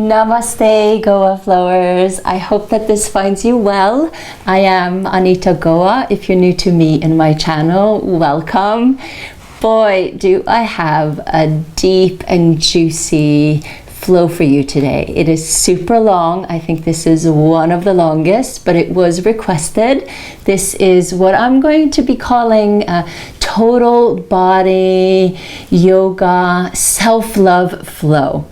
Namaste, Goa Flowers. I hope that this finds you well. I am Anita Goa. If you're new to me and my channel, welcome. Boy, do I have a deep and juicy flow for you today. It is super long. I think this is one of the longest, but it was requested. This is what I'm going to be calling a total body yoga self-love flow.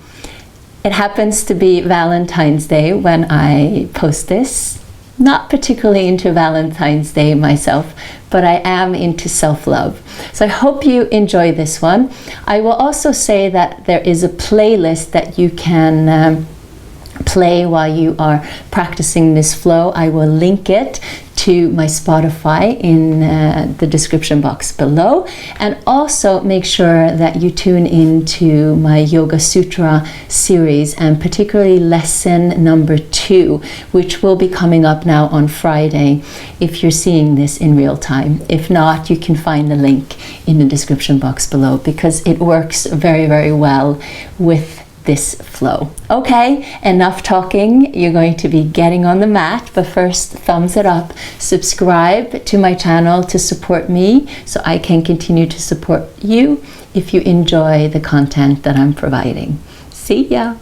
It happens to be Valentine's Day when I post this. Not particularly into Valentine's Day myself, but I am into self-love. So I hope you enjoy this one. I will also say that there is a playlist that you can play while you are practicing this flow. I will link it to my Spotify in the description box below, and also make sure that you tune into my Yoga Sutra series, and particularly lesson number 2, which will be coming up now on Friday if you're seeing this in real time. If not, you can find the link in the description box below, because it works very, very well with this flow. Okay, enough talking. You're going to be getting on the mat, but first, thumbs it up. Subscribe to my channel to support me so I can continue to support you if you enjoy the content that I'm providing. See ya.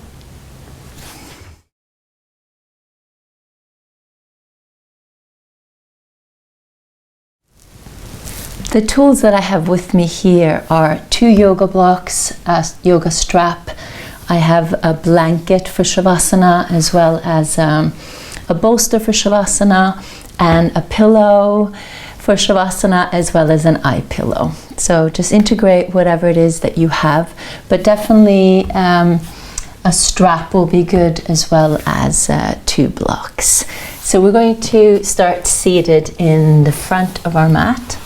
The tools that I have with me here are 2 yoga blocks, a yoga strap. I have a blanket for Shavasana, as well as a bolster for Shavasana, and a pillow for Shavasana, as well as an eye pillow. So just integrate whatever it is that you have, but definitely a strap will be good, as well as 2 blocks. So we're going to start seated in the front of our mat.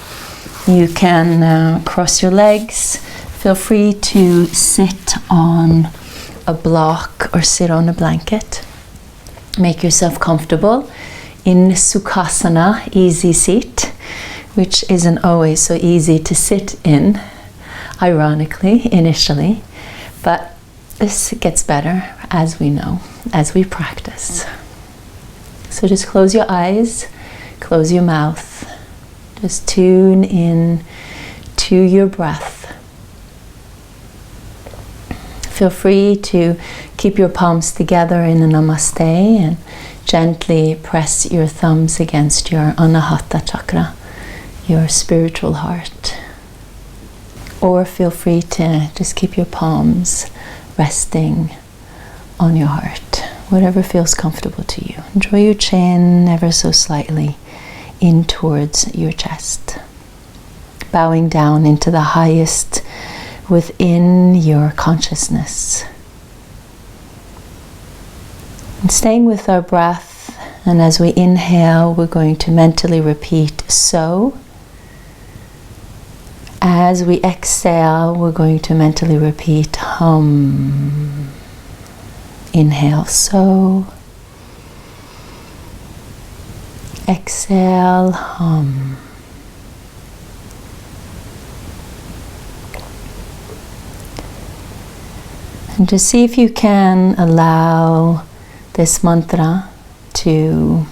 You can cross your legs. Feel free to sit on a block or sit on a blanket. Make yourself comfortable in Sukhasana, easy seat, which isn't always so easy to sit in, ironically, initially, but this gets better, as we know, as we practice. So just close your eyes, close your mouth, just tune in to your breath. Feel free to keep your palms together in a namaste and gently press your thumbs against your anahata chakra, your spiritual heart. Or feel free to just keep your palms resting on your heart, whatever feels comfortable to you. Draw your chin ever so slightly in towards your chest, bowing down into the highest within your consciousness. And staying with our breath, and as we inhale, we're going to mentally repeat so. As we exhale, we're going to mentally repeat hum. Inhale so. Exhale hum. And just see if you can allow this mantra to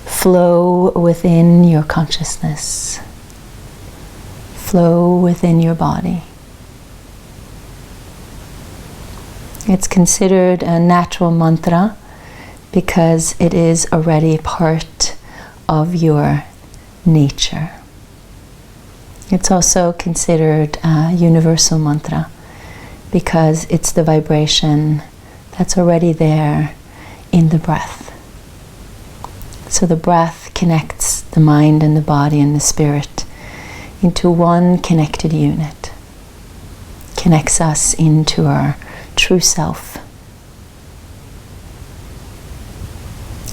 flow within your consciousness, flow within your body. It's considered a natural mantra because it is already part of your nature. It's also considered a universal mantra because it's the vibration that's already there in the breath. So the breath connects the mind and the body and the spirit into one connected unit, connects us into our true self.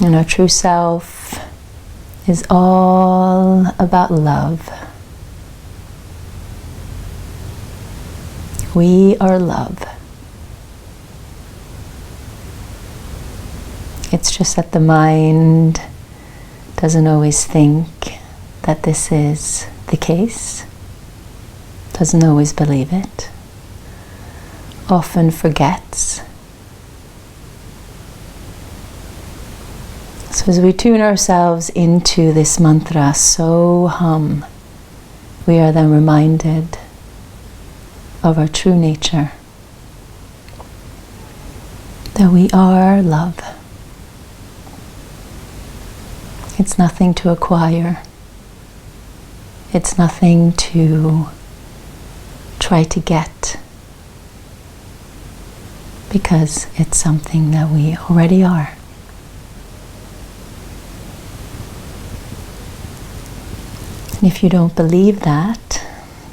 And our true self is all about love. We are love. It's just that the mind doesn't always think that this is the case, doesn't always believe it, often forgets So as we tune ourselves into this mantra, so hum, we are then reminded of our true nature, that we are love. It's nothing to acquire. It's nothing to try to get, because it's something that we already are. And if you don't believe that,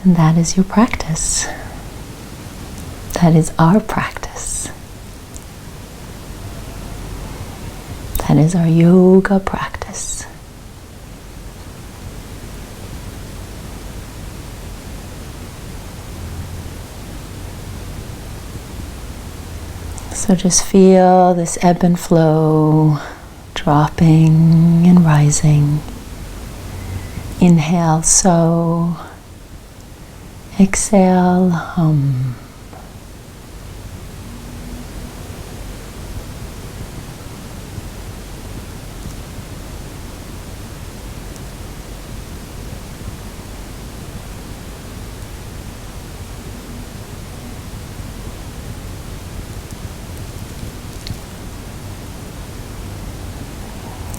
then that is your practice. That is our practice. That is our yoga practice. So just feel this ebb and flow, dropping and rising. Inhale, so. Exhale, hum.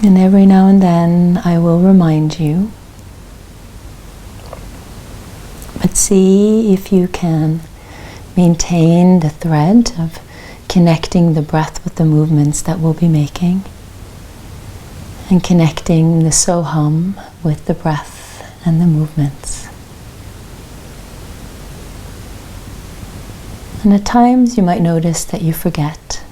And every now and then I will remind you, but see if you can maintain the thread of connecting the breath with the movements that we'll be making, and connecting the so hum with the breath and the movements. And at times you might notice that you forget.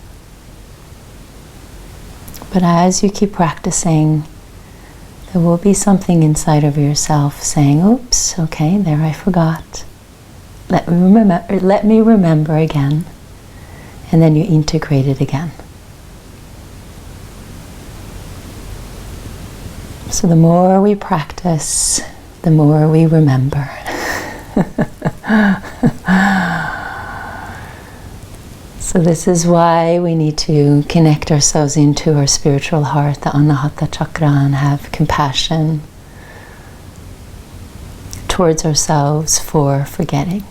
But as you keep practicing, there will be something inside of yourself saying, oops, okay, there I forgot. Let me remember again. And then you integrate it again. So the more we practice, the more we remember. So this is why we need to connect ourselves into our spiritual heart, the Anahata chakra, and have compassion towards ourselves for forgetting.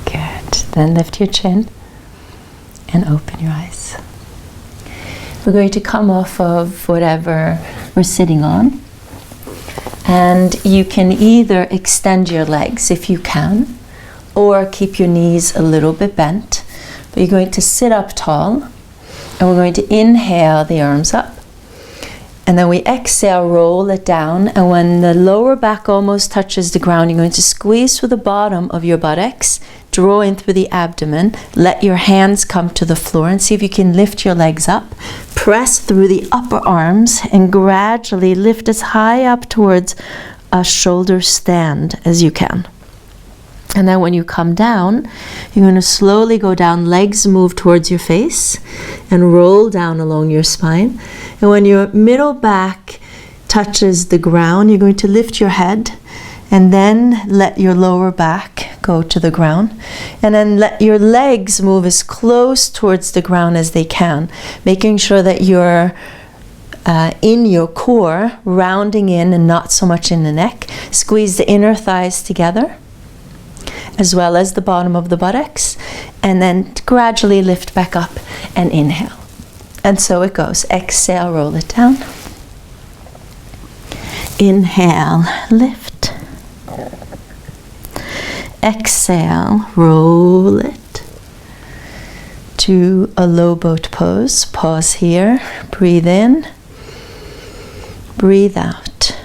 Good. Then lift your chin and open your eyes. We're going to come off of whatever we're sitting on. And you can either extend your legs if you can, or keep your knees a little bit bent. But you're going to sit up tall, and we're going to inhale the arms up. And then we exhale, roll it down. And when the lower back almost touches the ground, you're going to squeeze through the bottom of your buttocks, draw in through the abdomen, let your hands come to the floor, and see if you can lift your legs up. Press through the upper arms and gradually lift as high up towards a shoulder stand as you can. And then when you come down, you're going to slowly go down, legs move towards your face, and roll down along your spine. And when your middle back touches the ground, you're going to lift your head, and then let your lower back go to the ground. And then let your legs move as close towards the ground as they can, making sure that you're in your core, rounding in and not so much in the neck. Squeeze the inner thighs together, as well as the bottom of the buttocks, and then gradually lift back up and inhale. And so it goes. Exhale, roll it down. Inhale, lift. Exhale, roll it to a low boat pose. Pause here, breathe in, breathe out,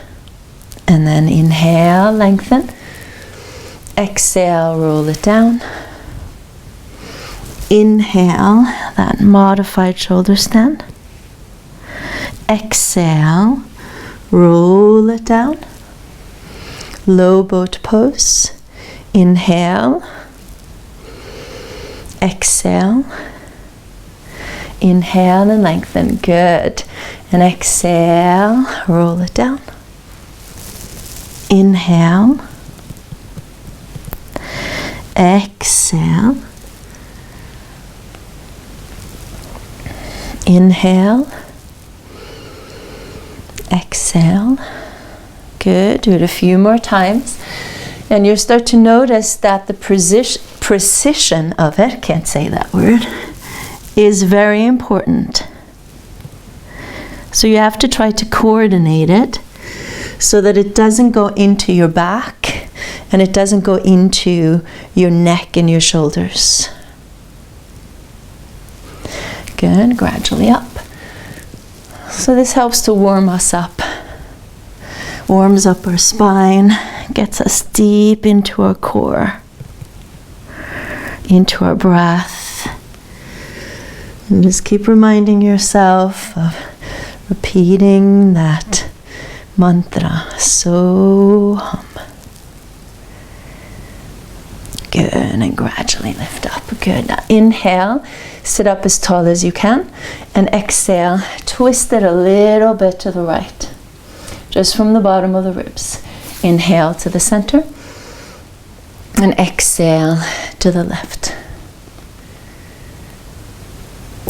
and then inhale, lengthen. Exhale, roll it down. Inhale, that modified shoulder stand. Exhale, roll it down. Low boat pose. Inhale. Exhale. Inhale and lengthen. Good. And exhale, roll it down. Inhale. Exhale. inhale, exhale. Good. Do it a few more times. And you'll start to notice that the precision of it, can't say that word, is very important. So you have to try to coordinate it so that it doesn't go into your back and it doesn't go into your neck and your shoulders. Good. Gradually up. So this helps to warm us up. Warms up our spine, gets us deep into our core, into our breath. And just keep reminding yourself of repeating that mantra, Soham. Good, and gradually lift up. Good. Now inhale, sit up as tall as you can, and exhale, twist it a little bit to the right. Just from the bottom of the ribs. Inhale to the center and exhale to the left.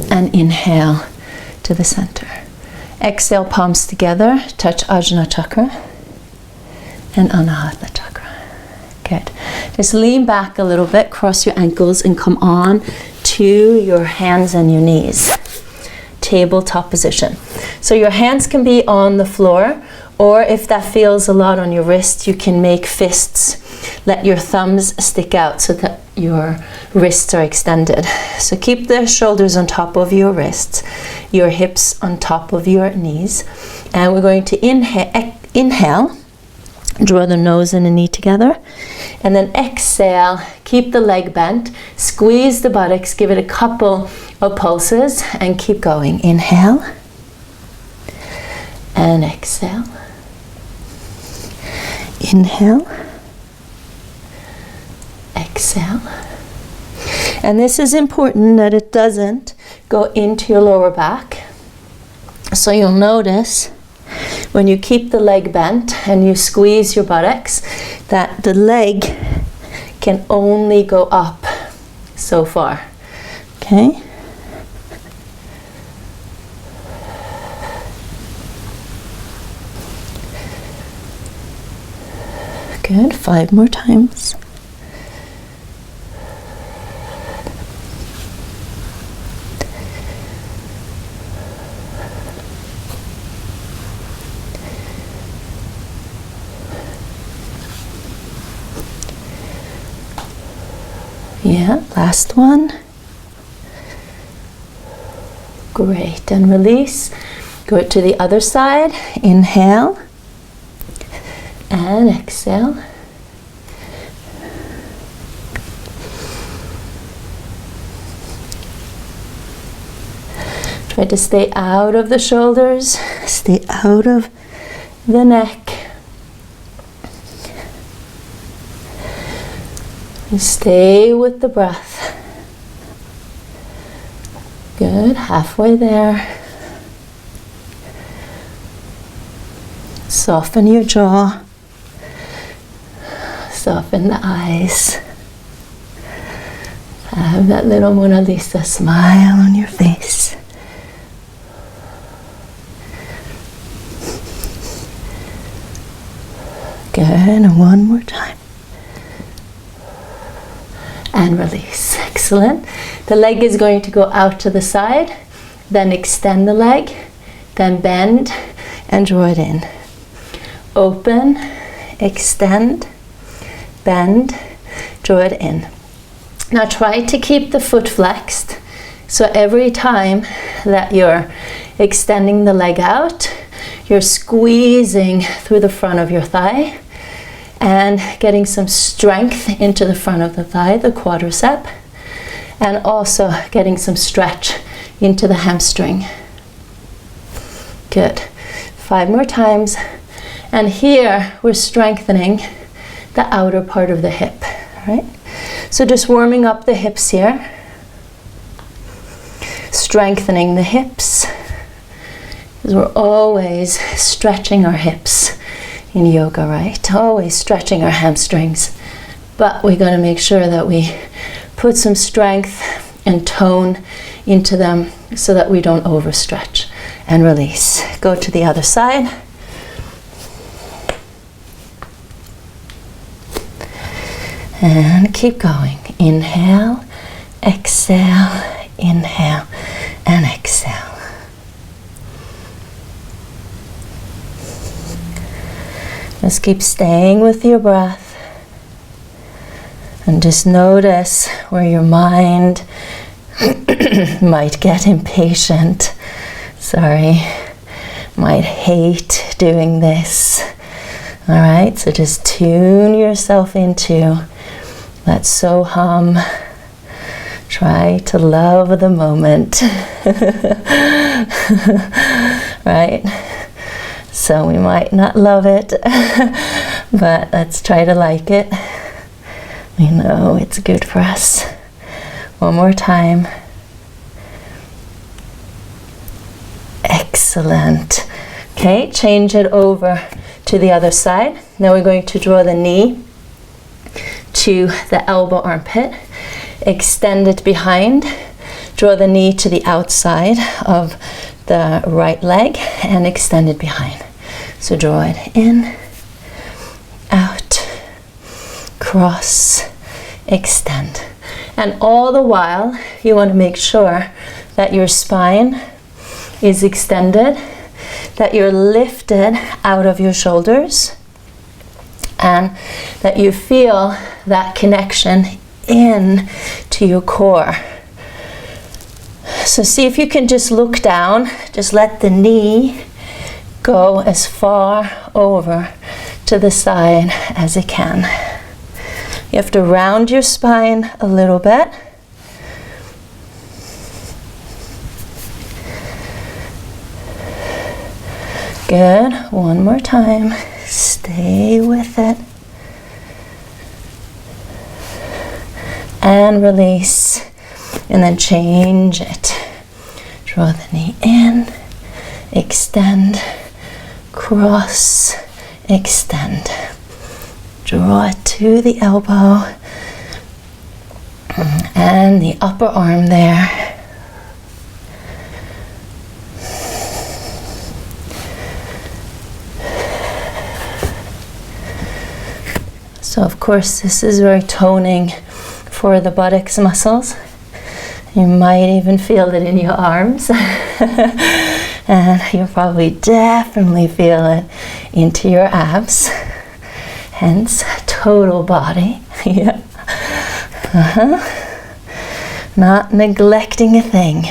And inhale to the center. Exhale, palms together, touch Ajna chakra and Anahata chakra. Good. Just lean back a little bit, cross your ankles and come on to your hands and your knees. Tabletop position. So your hands can be on the floor, or if that feels a lot on your wrist, you can make fists. Let your thumbs stick out so that your wrists are extended. So keep the shoulders on top of your wrists, your hips on top of your knees. And we're going to inhale, draw the nose and the knee together. And then exhale, keep the leg bent, squeeze the buttocks, give it a couple of pulses and keep going. Inhale and exhale. Inhale, exhale. And this is important that it doesn't go into your lower back. So you'll notice when you keep the leg bent and you squeeze your buttocks that the leg can only go up so far. Okay? Good. 5 more times. Yeah, last one. Great. And release. Go to the other side. Inhale. And exhale. Try to stay out of the shoulders, stay out of the neck. And stay with the breath. Good, halfway there. Soften your jaw. Soften the eyes. Have that little Mona Lisa smile on your face. Good, and one more time. And release. Excellent. The leg is going to go out to the side, then extend the leg, then bend and draw it in. Open, extend, bend, draw it in. Now try to keep the foot flexed. So every time that you're extending the leg out, you're squeezing through the front of your thigh and getting some strength into the front of the thigh, the quadricep, and also getting some stretch into the hamstring. Good. 5 more times. And here we're strengthening the outer part of the hip, right? So just warming up the hips here. Strengthening the hips. Because we're always stretching our hips in yoga, right? Always stretching our hamstrings. But we got to make sure that we put some strength and tone into them so that we don't overstretch. And release. Go to the other side. And keep going. Inhale, exhale, inhale, and exhale. Just keep staying with your breath. And just notice where your mind might get impatient. Might hate doing this. All right, so just tune yourself into that so hum. Try to love the moment. Right? So we might not love it, but let's try to like it. We know it's good for us. One more time. Excellent. Okay, change it over to the other side. Now we're going to draw the knee to the elbow armpit. Extend it behind. Draw the knee to the outside of the right leg and extend it behind. So draw it in, out, cross, extend. And all the while, you want to make sure that your spine is extended, that you're lifted out of your shoulders, and that you feel that connection in to your core. So see if you can just look down, just let the knee go as far over to the side as it can. You have to round your spine a little bit. Good. One more time. Stay with it. And release. And then change it. Draw the knee in. Extend. Cross. Extend. Draw it to the elbow. And the upper arm there. So of course this is very toning for the buttocks muscles. You might even feel it in your arms. And you'll probably definitely feel it into your abs. Hence, total body. Yeah. Not neglecting a thing.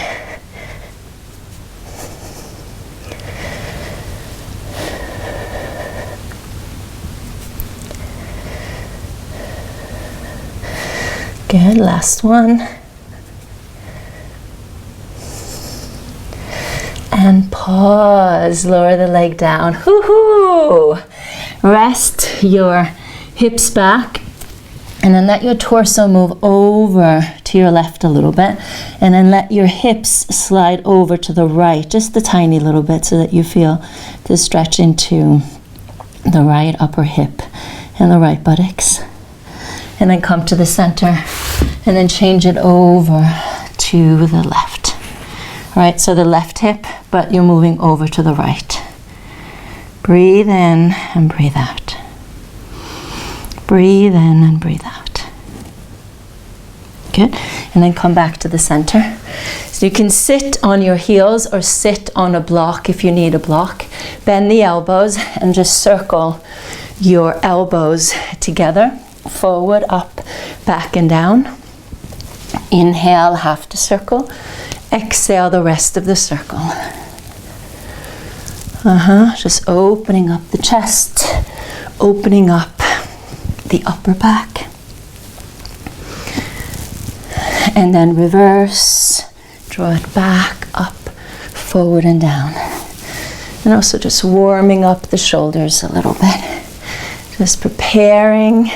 Good, last one. And pause, lower the leg down. Hoo-hoo! Rest your hips back and then let your torso move over to your left a little bit and then let your hips slide over to the right, just a tiny little bit so that you feel the stretch into the right upper hip and the right buttocks. And then come to the center and then change it over to the left. All right, so the left hip, but you're moving over to the right. Breathe in and breathe out. Breathe in and breathe out. Good. And then come back to the center. So you can sit on your heels or sit on a block if you need a block. Bend the elbows and just circle your elbows together. Forward, up, back and down. Inhale, half the circle. Exhale the rest of the circle. Just opening up the chest, opening up the upper back. And then reverse, draw it back, up, forward and down. And also just warming up the shoulders a little bit. Just preparing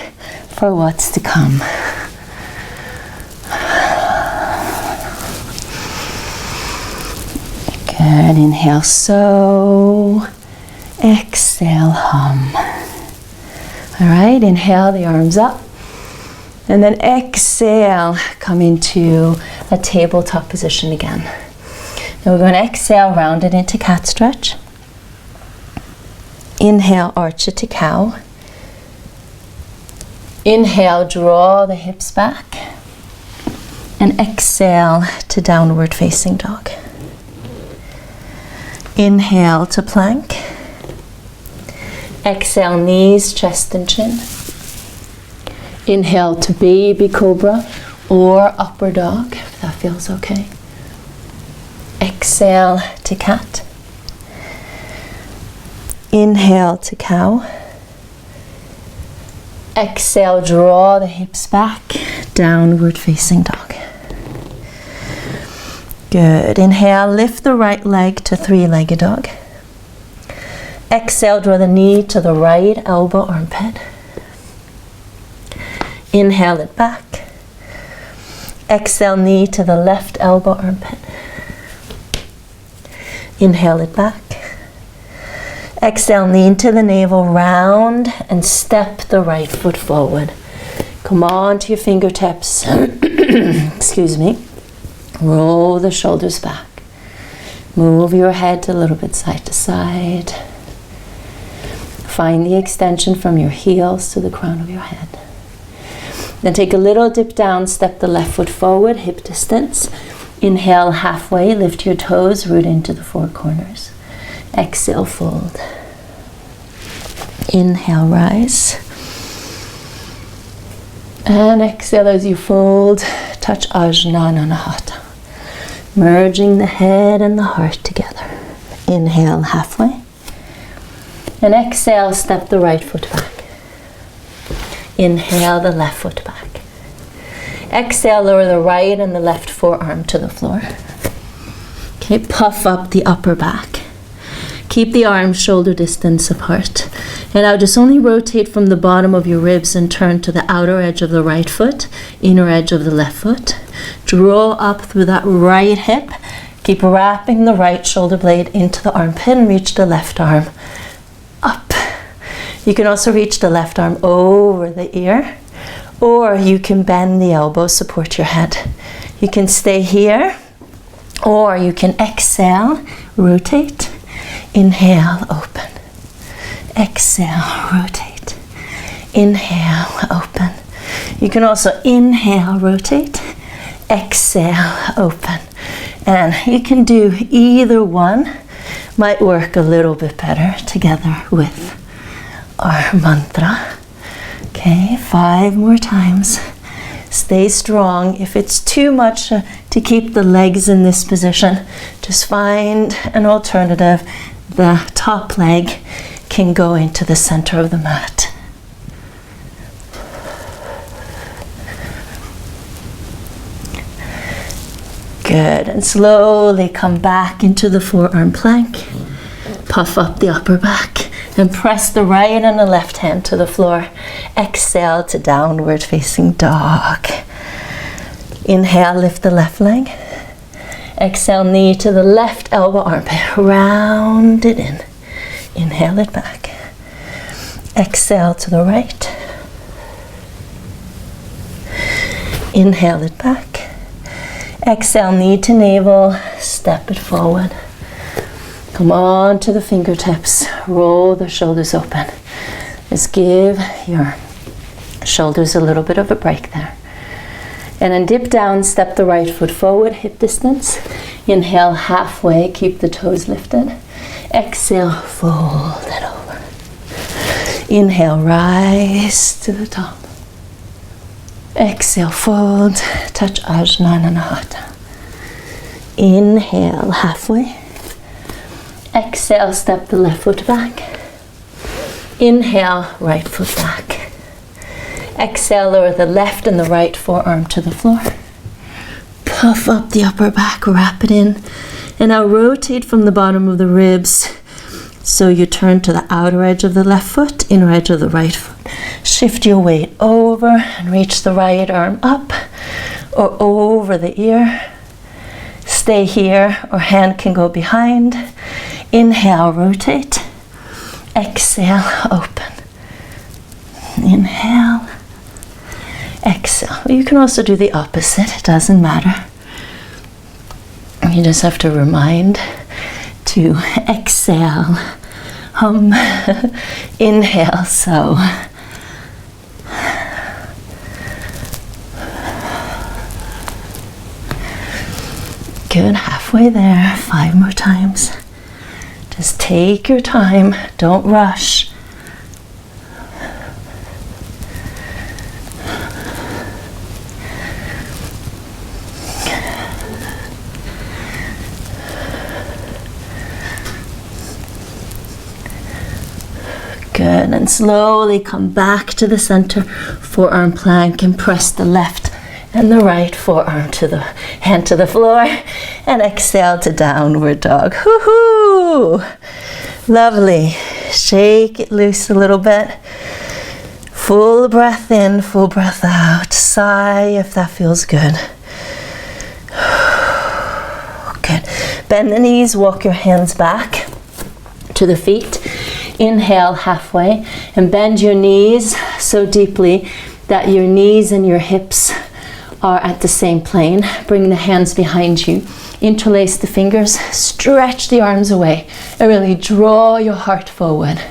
for what's to come. Good. Inhale, so. Exhale, hum. All right, inhale the arms up. And then exhale, come into a tabletop position again. Now we're going to exhale, round it into cat stretch. Inhale, arch it to cow. Inhale, draw the hips back. And exhale to downward facing dog. Inhale to plank. Exhale, knees, chest and chin. Inhale to baby cobra or upward dog, if that feels okay. Exhale to cat. Inhale to cow. Exhale, draw the hips back, downward facing dog. Good. Inhale, lift the right leg to three-legged dog. Exhale, draw the knee to the right elbow armpit. Inhale it back. Exhale, knee to the left elbow armpit. Inhale it back. Exhale, knee into the navel, round and step the right foot forward. Come on to your fingertips. Excuse me. Roll the shoulders back. Move your head a little bit side to side. Find the extension from your heels to the crown of your head. Then take a little dip down, step the left foot forward, hip distance. Inhale halfway, lift your toes, root into the four corners. Exhale, fold. Inhale, rise. And exhale as you fold, touch Ajna Anahata. Merging the head and the heart together. Inhale halfway. And exhale, step the right foot back. Inhale the left foot back. Exhale, lower the right and the left forearm to the floor. Okay, puff up the upper back. Keep the arms shoulder distance apart. And now just only rotate from the bottom of your ribs and turn to the outer edge of the right foot, inner edge of the left foot. Draw up through that right hip. Keep wrapping the right shoulder blade into the armpit and reach the left arm up. You can also reach the left arm over the ear, or you can bend the elbow, support your head. You can stay here, or you can exhale, rotate, inhale, open. Exhale, rotate, inhale, open. You can also inhale, rotate, exhale, open. And you can do either one. Might work a little bit better together with our mantra. Okay, 5 more times. Stay strong. If it's too much to keep the legs in this position, just find an alternative. The top leg can go into the center of the mat. Good, and slowly come back into the forearm plank. Puff up the upper back and press the right and the left hand to the floor. Exhale to downward facing dog. Inhale, lift the left leg. Exhale, knee to the left elbow armpit. Round it in. Inhale it back. Exhale to the right. Inhale it back. Exhale, knee to navel, step it forward. Come on to the fingertips, roll the shoulders open. Just give your shoulders a little bit of a break there. And then dip down, step the right foot forward, hip distance. Inhale halfway, keep the toes lifted. Exhale, fold it over. Inhale, rise to the top. Exhale, fold, touch Ajna Anahata. Inhale, halfway. Exhale, step the left foot back. Inhale, right foot back. Exhale, lower the left and the right forearm to the floor. Puff up the upper back, wrap it in. And now rotate from the bottom of the ribs. So you turn to the outer edge of the left foot, inner edge of the right foot. Shift your weight over and reach the right arm up or over the ear. Stay here or hand can go behind. Inhale, rotate. Exhale, open. Inhale. Exhale. You can also do the opposite, it doesn't matter. You just have to remind to exhale. Inhale, so. Good, halfway there. 5 more times. Just take your time, don't rush. Good, and slowly come back to the center, forearm plank, and press the left and the right forearm to the hand to the floor, and exhale to downward dog. Woohoo! Lovely. Shake it loose a little bit. Full breath in, full breath out. Sigh if that feels good. Good. Bend the knees, walk your hands back to the feet. Inhale halfway and bend your knees so deeply that your knees and your hips are at the same plane. Bring the hands behind you. Interlace the fingers, stretch the arms away, and really draw your heart forward.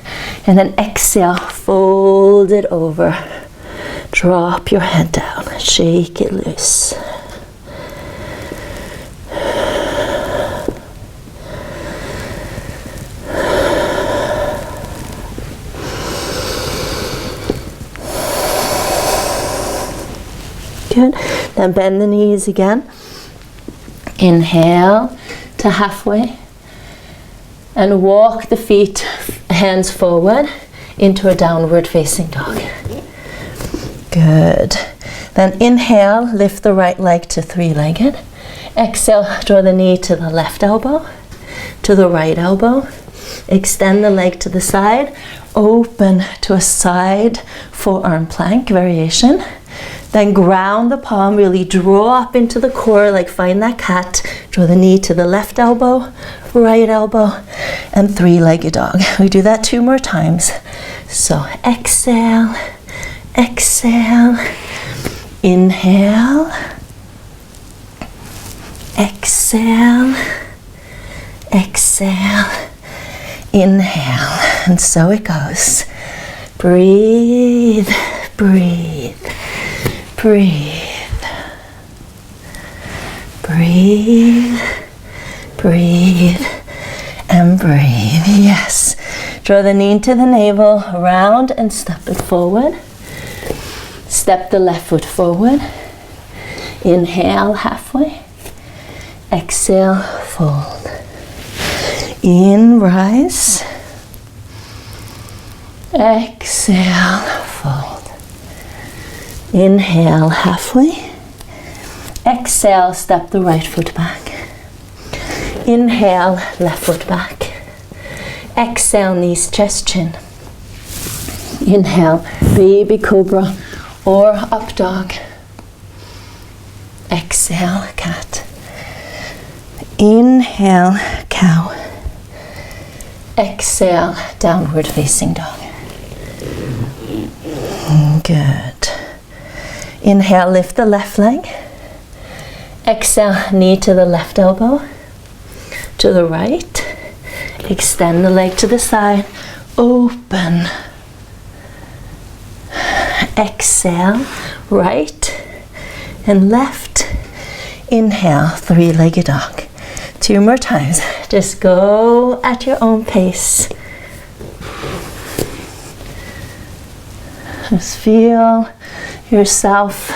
And then exhale, fold it over. Drop your head down, shake it loose. Good. Then bend the knees again. Inhale to halfway and walk the feet, hands forward into a downward facing dog. Good. Then inhale, lift the right leg to three-legged. Exhale, draw the knee to the left elbow, to the right elbow. Extend the leg to the side, open to a side forearm plank variation. Then ground the palm, really draw up into the core, like find that cat. Draw the knee to the left elbow, right elbow, and three-legged dog. We do that 2 more times. So exhale, exhale, inhale, exhale, exhale, inhale. And so it goes. Breathe, breathe. Breathe, breathe, breathe, and breathe. Yes. Draw the knee to the navel, around and step it forward. Step the left foot forward. Inhale halfway. Exhale, fold. In, rise. Exhale, fold. Inhale halfway. Exhale, step the right foot back. Inhale, left foot back. Exhale, knees, chest, chin. Inhale, baby cobra or up dog. Exhale, cat. Inhale, cow. Exhale, downward facing dog. Good. Inhale, lift the left leg. Exhale, knee to the left elbow, to the right. Extend the leg to the side, open. Exhale, right and left. Inhale, three-legged dog. 2 more times. Just go at your own pace. Just feel yourself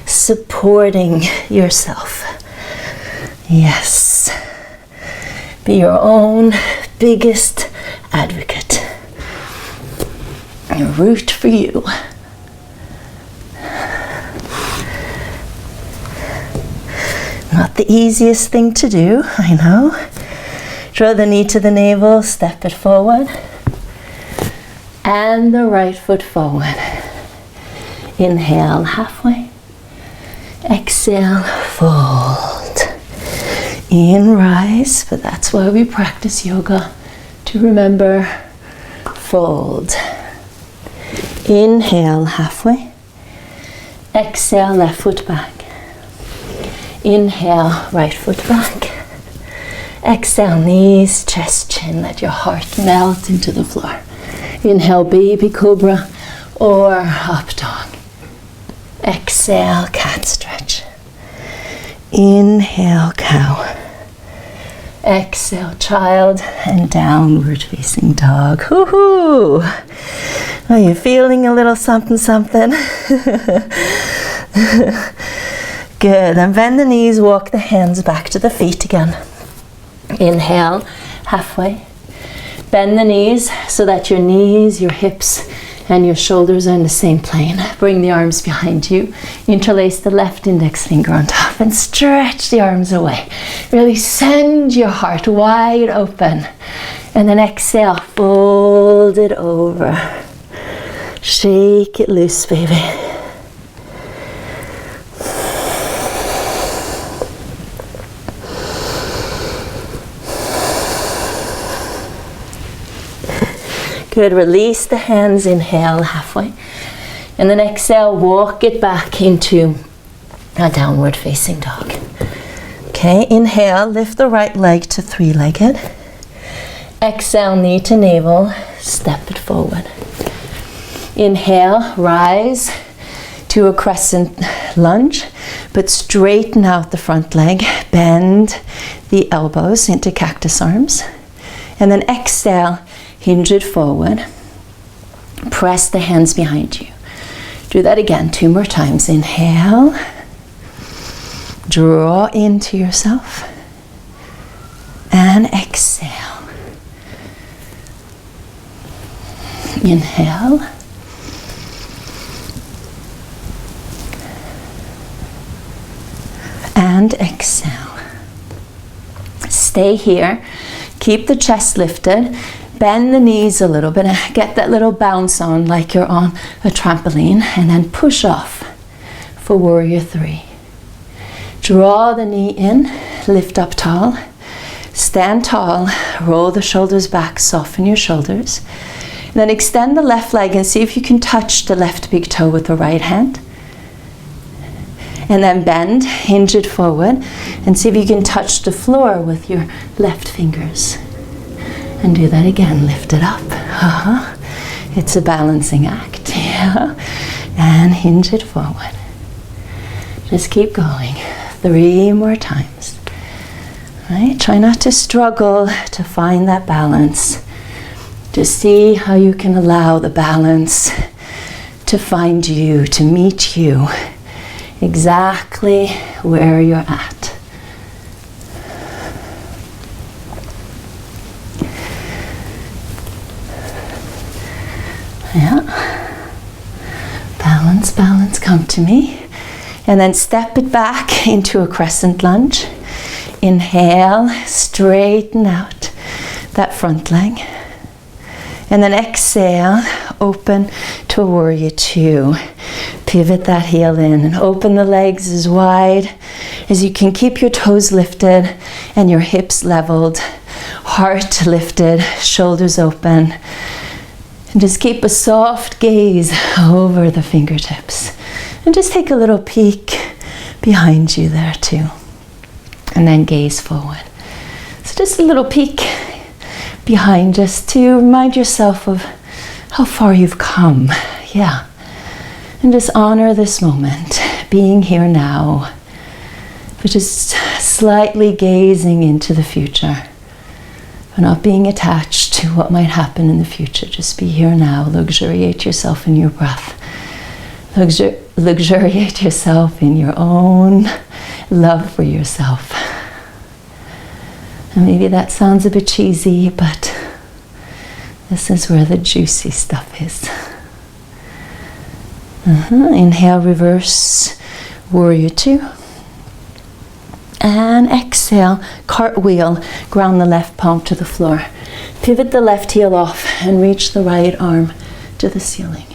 supporting yourself. Yes. Be your own biggest advocate. And root for you. Not the easiest thing to do, I know. Draw the knee to the navel, step it forward. And the right foot forward. Inhale halfway. Exhale, fold. In, rise, but that's why we practice yoga, to remember, fold. Inhale halfway. Exhale, left foot back. Inhale, right foot back. Exhale, knees, chest, chin. Let your heart melt into the floor. Inhale, baby cobra or up dog. Exhale, cat stretch. Inhale, cow. Exhale, child, and downward facing dog. Woohoo! Are you feeling a little something, something? Good. And bend the knees, walk the hands back to the feet again. Inhale, halfway. Bend the knees so that your knees, your hips, and your shoulders are in the same plane. Bring the arms behind you. Interlace the left index finger on top and stretch the arms away. Really send your heart wide open. And then exhale, fold it over. Shake it loose, baby. Good, release the hands, inhale halfway. And then exhale, walk it back into a downward facing dog. Okay, inhale, lift the right leg to three-legged. Exhale, knee to navel, step it forward. Inhale, rise to a crescent lunge, but straighten out the front leg, bend the elbows into cactus arms. And then exhale, hinge it forward. Press the hands behind you. Do that again 2 more times. Inhale. Draw into yourself. And exhale. Inhale. And exhale. Stay here. Keep the chest lifted. Bend the knees a little bit and get that little bounce on like you're on a trampoline, and then push off for warrior 3. Draw the knee in, lift up tall, stand tall, roll the shoulders back, soften your shoulders. And then extend the left leg and see if you can touch the left big toe with the right hand. And then bend, hinge it forward, and see if you can touch the floor with your left fingers. And do that again, lift it up. It's a balancing act. Yeah. And hinge it forward. Just keep going. 3 more times. Right? Try not to struggle to find that balance. Just see how you can allow the balance to find you, to meet you exactly where you're at. Yeah. Balance, balance, come to me. And then step it back into a crescent lunge. Inhale, straighten out that front leg. And then exhale, open to a warrior 2. Pivot that heel in and open the legs as wide as you can. Keep your toes lifted and your hips leveled. Heart lifted, shoulders open. And just keep a soft gaze over the fingertips. And just take a little peek behind you there too. And then gaze forward. So just a little peek behind, just to remind yourself of how far you've come. Yeah. And just honor this moment, being here now. But just slightly gazing into the future. But not being attached to what might happen in the future. Just be here now. Luxuriate yourself in your breath. Luxuriate yourself in your own love for yourself. And maybe that sounds a bit cheesy, but this is where the juicy stuff is. Inhale, reverse warrior 2. And exhale, cartwheel, ground the left palm to the floor. Pivot the left heel off and reach the right arm to the ceiling.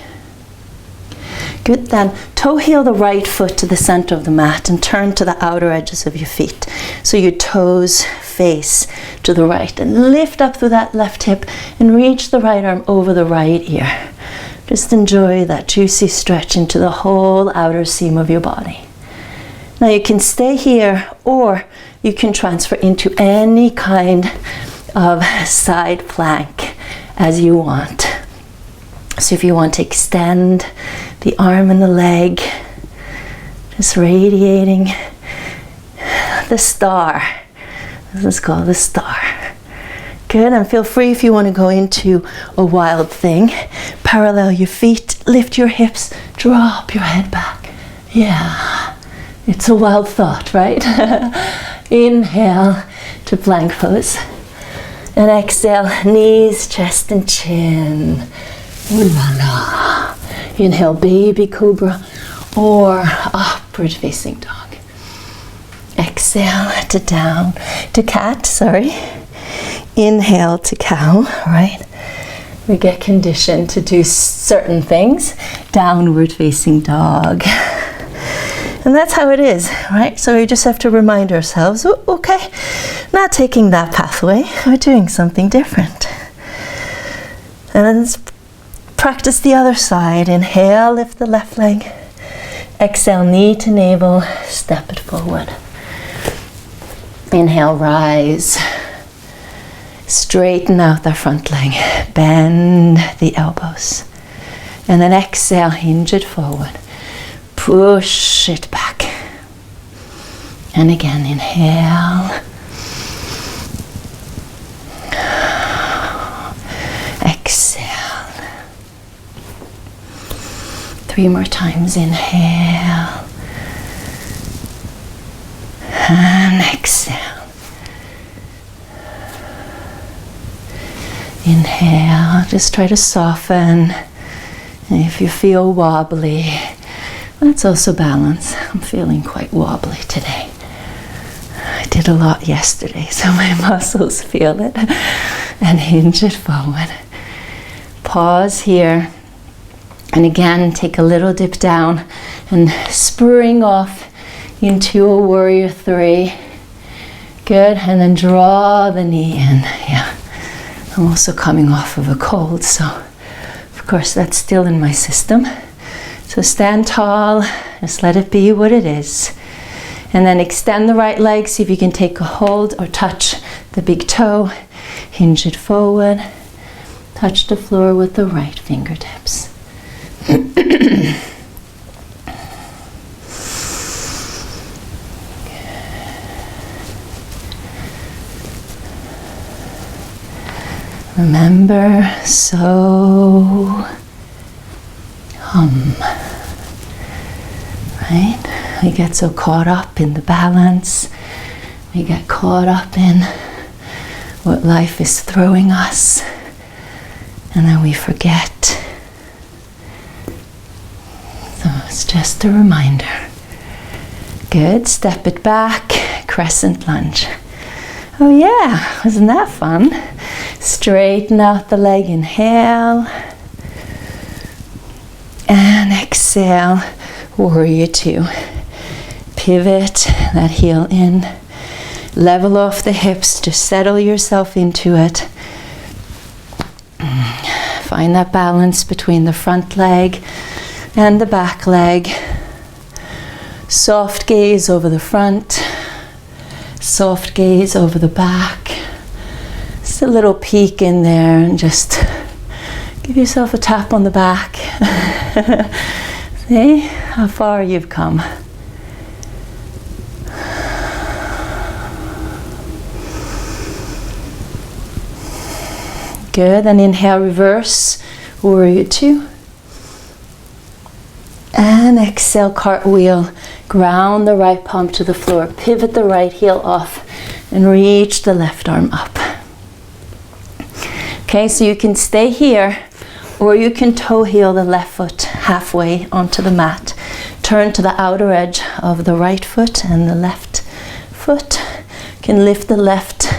Good, then toe heel the right foot to the center of the mat and turn to the outer edges of your feet. So your toes face to the right, and lift up through that left hip and reach the right arm over the right ear. Just enjoy that juicy stretch into the whole outer seam of your body. Now you can stay here, or you can transfer into any kind of side plank as you want. So if you want to extend the arm and the leg, just radiating the star. This is called the star. Good, and feel free if you want to go into a wild thing. Parallel your feet, lift your hips, drop your head back. Yeah, it's a wild thought, right? Inhale to plank pose. And exhale, knees, chest and chin. Ooh la la. Inhale, baby cobra or upward facing dog. Exhale to down, to cat, sorry. Inhale to cow, right? We get conditioned to do certain things. Downward facing dog. And that's how it is, right? So we just have to remind ourselves, oh, okay, not taking that pathway, we're doing something different. And then let's practice the other side. Inhale, lift the left leg. Exhale, knee to navel, step it forward. Inhale, rise. Straighten out the front leg, bend the elbows. And then exhale, hinge it forward. Push it back. And again, inhale. Exhale. 3 more times, inhale. And exhale. Inhale, just try to soften. And if you feel wobbly, that's also balance. I'm feeling quite wobbly today. I did a lot yesterday, so my muscles feel it. And hinge it forward. Pause here. And again, take a little dip down and spring off into a warrior 3. Good, and then draw the knee in. Yeah. I'm also coming off of a cold, so of course that's still in my system. So stand tall, just let it be what it is. And then extend the right leg, see if you can take a hold or touch the big toe. Hinge it forward. Touch the floor with the right fingertips. Remember, so hum, right? We get so caught up in the balance. We get caught up in what life is throwing us. And then we forget. So it's just a reminder. Good, step it back, crescent lunge. Oh yeah, wasn't that fun? Straighten out the leg, inhale. And exhale, warrior 2. Pivot that heel in. Level off the hips, just settle yourself into it. Find that balance between the front leg and the back leg. Soft gaze over the front. Soft gaze over the back. Just a little peek in there and just give yourself a tap on the back. See how far you've come. Good, and inhale, reverse, warrior 2. And exhale, cartwheel. Ground the right palm to the floor. Pivot the right heel off and reach the left arm up. Okay, so you can stay here or you can toe heel the left foot halfway onto the mat. Turn to the outer edge of the right foot and the left foot. You can lift the left,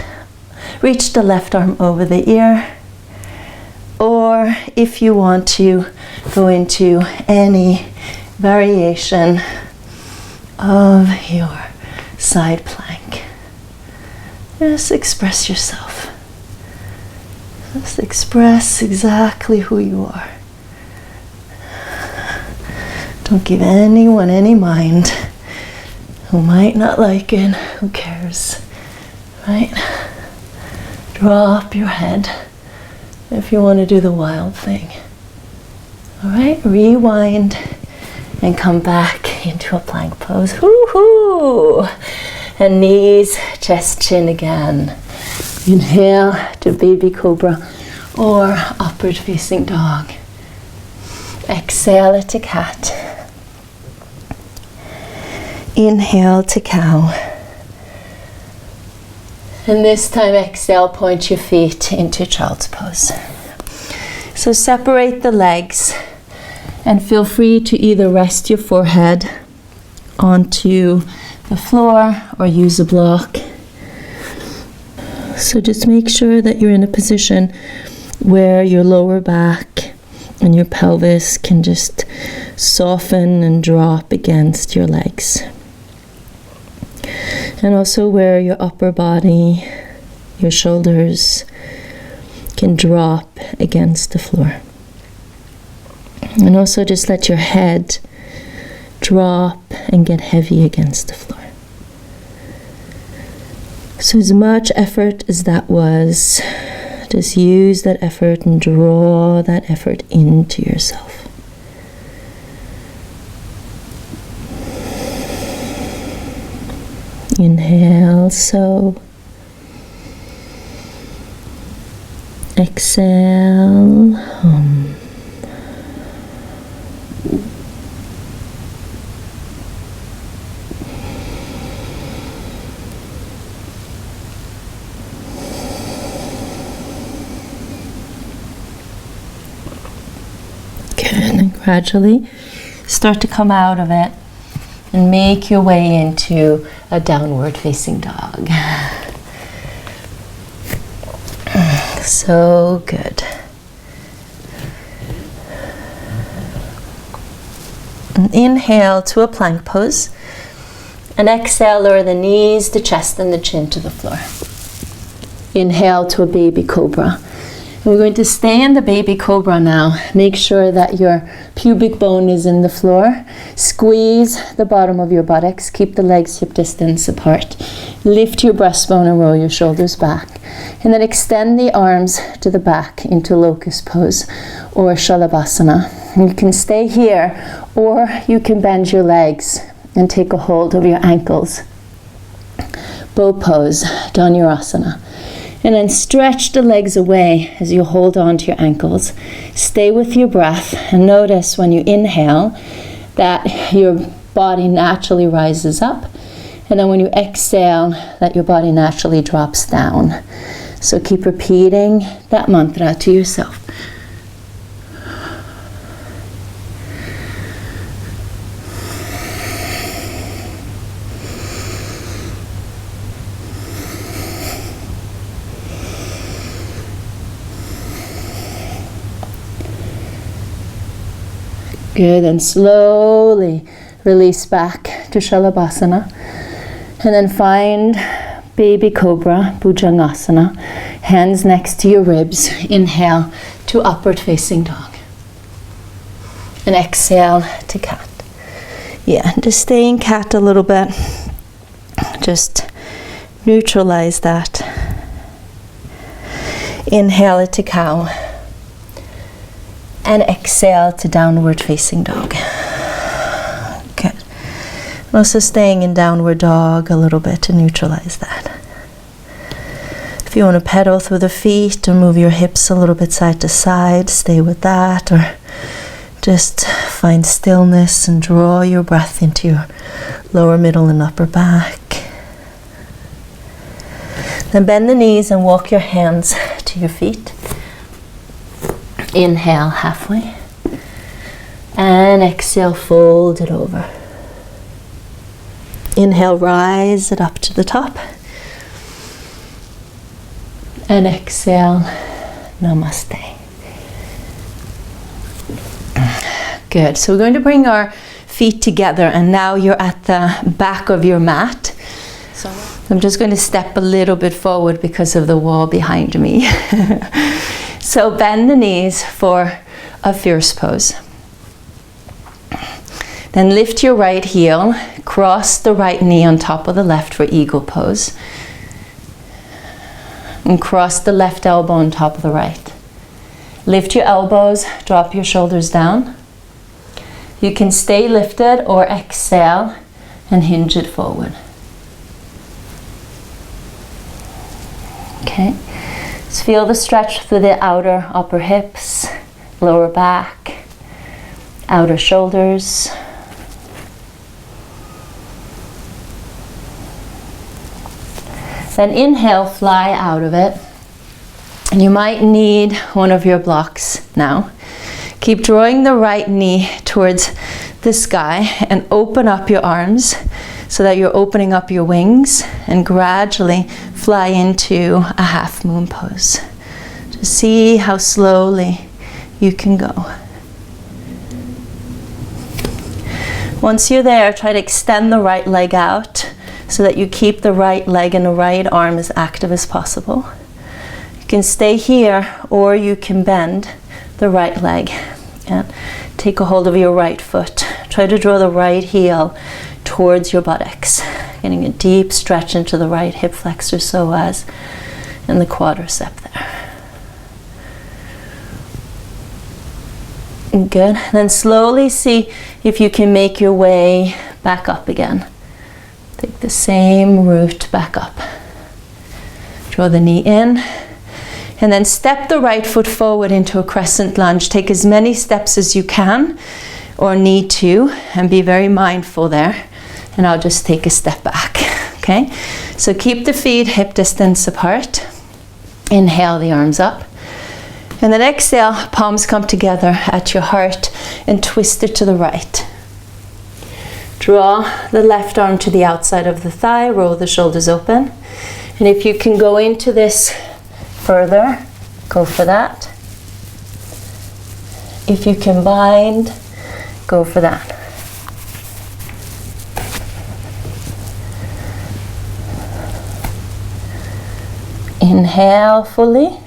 reach the left arm over the ear. Or if you want to go into any variation of your side plank, just express yourself. Just express exactly who you are. Don't give anyone any mind. who might not like it, who cares, right? Drop your head if you want to do the wild thing. All right, rewind and come back into a plank pose. Woo-hoo! And knees, chest, chin again. Inhale to baby cobra or upward facing dog. Exhale to cat. Inhale to cow. And this time exhale, point your feet into child's pose. So separate the legs and feel free to either rest your forehead onto the floor or use a block. So just make sure that you're in a position where your lower back and your pelvis can just soften and drop against your legs. And also where your upper body, your shoulders can drop against the floor. And also just let your head drop and get heavy against the floor. So as much effort as that was, just use that effort and draw that effort into yourself. Inhale, so. Exhale, hum. Good, and gradually start to come out of it and make your way into a downward facing dog. So good. And inhale to a plank pose. And exhale, lower the knees, the chest, and the chin to the floor. Inhale to a baby cobra. And we're going to stay in the baby cobra now. Make sure that your pubic bone is in the floor. Squeeze the bottom of your buttocks. Keep the legs hip distance apart. Lift your breastbone and roll your shoulders back. And then extend the arms to the back into locust pose or shalabhasana. You can stay here or you can bend your legs and take a hold of your ankles. Bow pose, dhanurasana. And then stretch the legs away as you hold on to your ankles. Stay with your breath and notice when you inhale that your body naturally rises up. And then when you exhale, that your body naturally drops down. So keep repeating that mantra to yourself. Good, and slowly release back to Shalabhasana. And then find baby cobra, Bhujangasana. Hands next to your ribs. Inhale to upward facing dog. And exhale to cat. Yeah, just stay in cat a little bit. Just neutralize that. Inhale it to cow. And exhale to downward facing dog. Good. Also staying in downward dog a little bit to neutralize that. If you want to pedal through the feet or move your hips a little bit side to side, stay with that, or just find stillness and draw your breath into your lower, middle, and upper back. Then bend the knees and walk your hands to your feet. Inhale halfway. And exhale, fold it over. Inhale, rise it up to the top. And exhale, namaste. Good. So we're going to bring our feet together, and now you're at the back of your mat. So I'm just going to step a little bit forward because of the wall behind me. So bend the knees for a fierce pose. Then lift your right heel, cross the right knee on top of the left for eagle pose. And cross the left elbow on top of the right. Lift your elbows, drop your shoulders down. You can stay lifted or exhale and hinge it forward. Okay, just feel the stretch through the outer upper hips, lower back, outer shoulders. Then inhale, fly out of it. And you might need one of your blocks now. Keep drawing the right knee towards the sky and open up your arms so that you're opening up your wings and gradually fly into a half moon pose. Just see how slowly you can go. Once you're there, try to extend the right leg out so that you keep the right leg and the right arm as active as possible. You can stay here or you can bend the right leg and take a hold of your right foot. Try to draw the right heel towards your buttocks, getting a deep stretch into the right hip flexor psoas and the quadricep there. Good. Then slowly see if you can make your way back up again. Take the same route back up. Draw the knee in. And then step the right foot forward into a crescent lunge. Take as many steps as you can or need to, and be very mindful there. And I'll just take a step back, okay? So keep the feet hip distance apart. Inhale the arms up. And then exhale, palms come together at your heart and twist it to the right. Draw the left arm to the outside of the thigh, roll the shoulders open. And if you can go into this further, go for that. If you can bind, go for that. Inhale fully.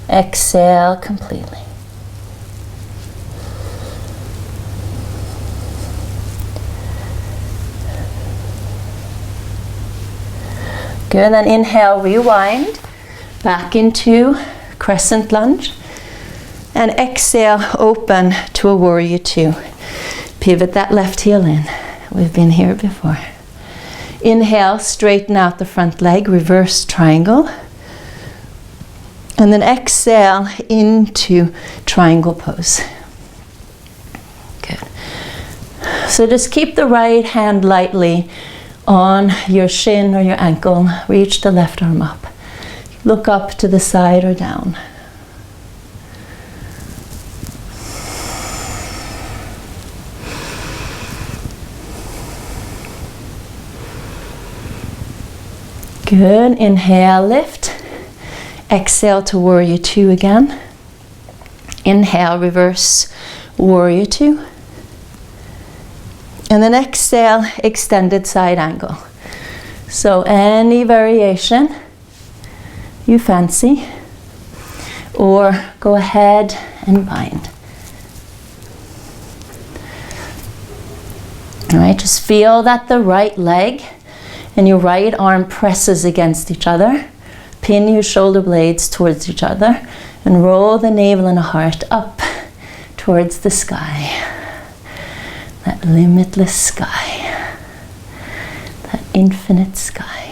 Exhale completely. Good, then inhale, rewind back into crescent lunge. And exhale, open to a warrior two. Pivot that left heel in. We've been here before. Inhale, straighten out the front leg, reverse triangle. And then exhale into triangle pose. Good. So just keep the right hand lightly on your shin or your ankle. Reach the left arm up. Look up to the side or down. Good. Inhale, lift. Exhale to warrior two again. Inhale, reverse warrior two. And then exhale, extended side angle. So any variation you fancy, or go ahead and bind. All right, just feel that the right leg and your right arm presses against each other. Pin your shoulder blades towards each other and roll the navel and the heart up towards the sky. That limitless sky. That infinite sky.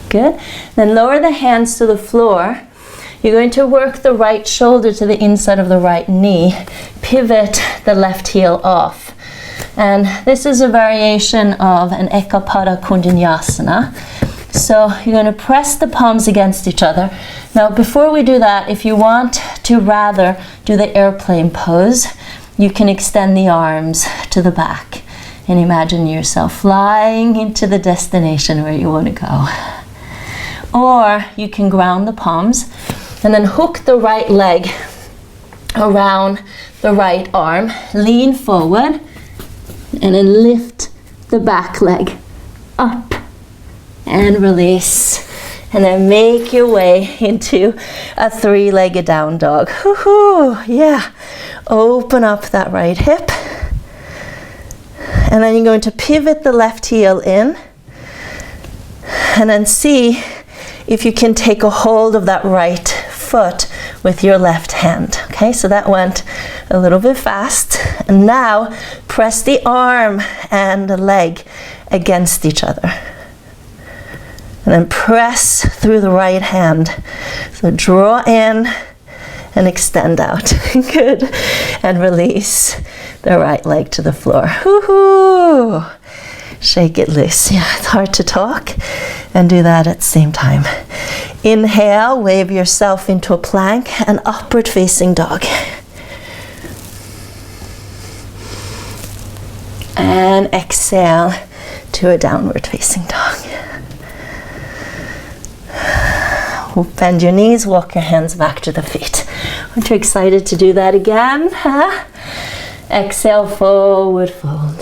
Good. Then lower the hands to the floor. You're going to work the right shoulder to the inside of the right knee. Pivot the left heel off. And this is a variation of an Ekapada Kundinyasana. So you're going to press the palms against each other. Now before we do that, if you want to rather do the airplane pose, you can extend the arms to the back and imagine yourself flying into the destination where you want to go. Or you can ground the palms and then hook the right leg around the right arm, lean forward, and then lift the back leg up and release And then make your way into a three-legged down dog. Woohoo! Yeah. Open up that right hip. And then you're going to pivot the left heel in. And then see if you can take a hold of that right foot with your left hand. Okay, so that went a little bit fast. And now press the arm and the leg against each other. And then press through the right hand. So draw in and extend out. Good. And release the right leg to the floor. Woohoo! Shake it loose. Yeah, it's hard to talk and do that at the same time. Inhale, wave yourself into a plank and upward facing dog. And exhale to a downward facing dog. Bend your knees, walk your hands back to the feet. Aren't you excited to do that again? Huh? Exhale, forward fold.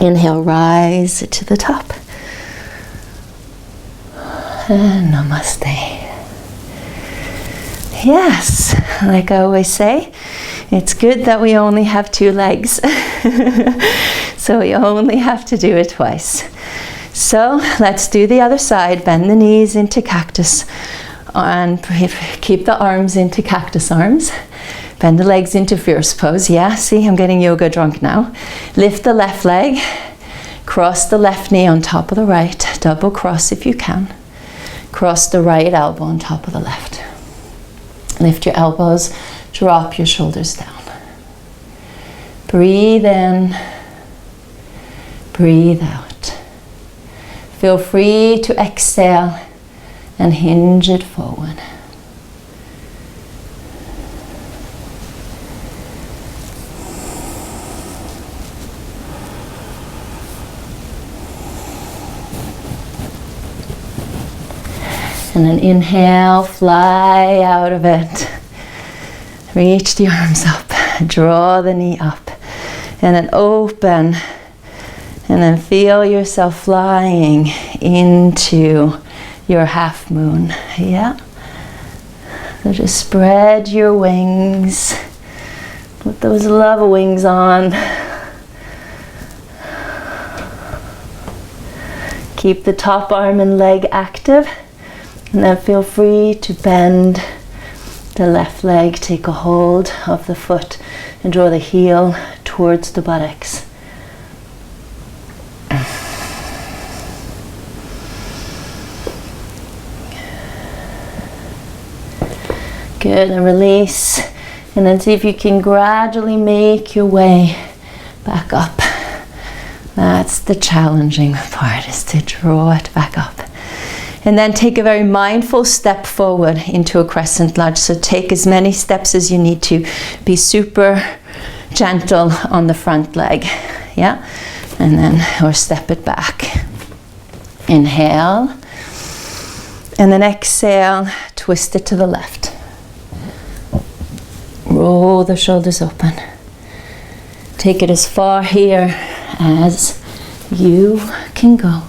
Inhale, rise to the top. And namaste. Yes, like I always say, it's good that we only have two legs. So we only have to do it twice. So let's do the other side. Bend the knees into cactus and keep the arms into cactus arms. Bend the legs into fierce pose. Yeah, see, I'm getting yoga drunk now. Lift the left leg. Cross the left knee on top of the right. Double cross if you can. Cross the right elbow on top of the left. Lift your elbows. Drop your shoulders down. Breathe in. Breathe out. Feel free to exhale and hinge it forward. And then inhale, fly out of it. Reach the arms up, draw the knee up, and then open. And then feel yourself flying into your half moon. Yeah? So just spread your wings. Put those love wings on. Keep the top arm and leg active. And then feel free to bend the left leg. Take a hold of the foot and draw the heel towards the buttocks. Good, and release. And then see if you can gradually make your way back up. That's the challenging part, is to draw it back up. And then take a very mindful step forward into a crescent lunge. So take as many steps as you need to. Be super gentle on the front leg. Yeah? And then, or step it back. Inhale. And then exhale, twist it to the left. Roll the shoulders open. Take it as far here as you can go.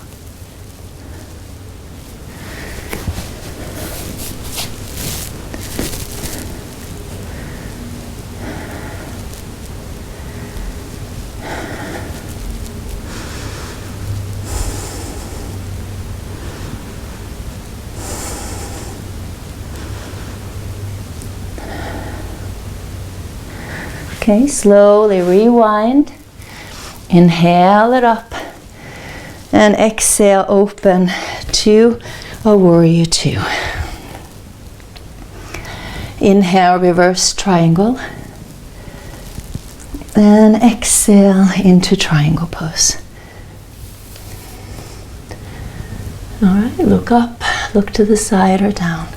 Okay, slowly rewind. Inhale it up. And exhale, open to a warrior two. Inhale, reverse triangle. And exhale into triangle pose. All right, look up, look to the side or down.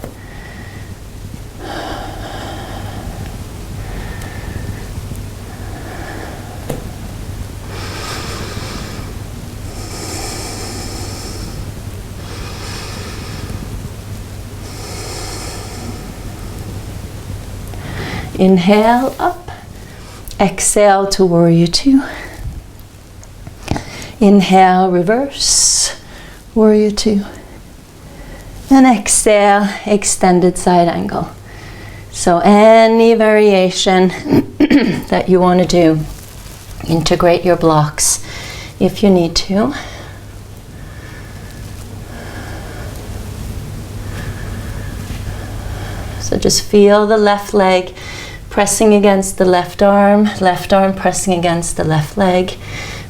Inhale up, exhale to warrior two. Inhale, reverse, warrior two. And exhale, extended side angle. So any variation that you want to do, integrate your blocks if you need to. So just feel the left leg pressing against the left arm pressing against the left leg.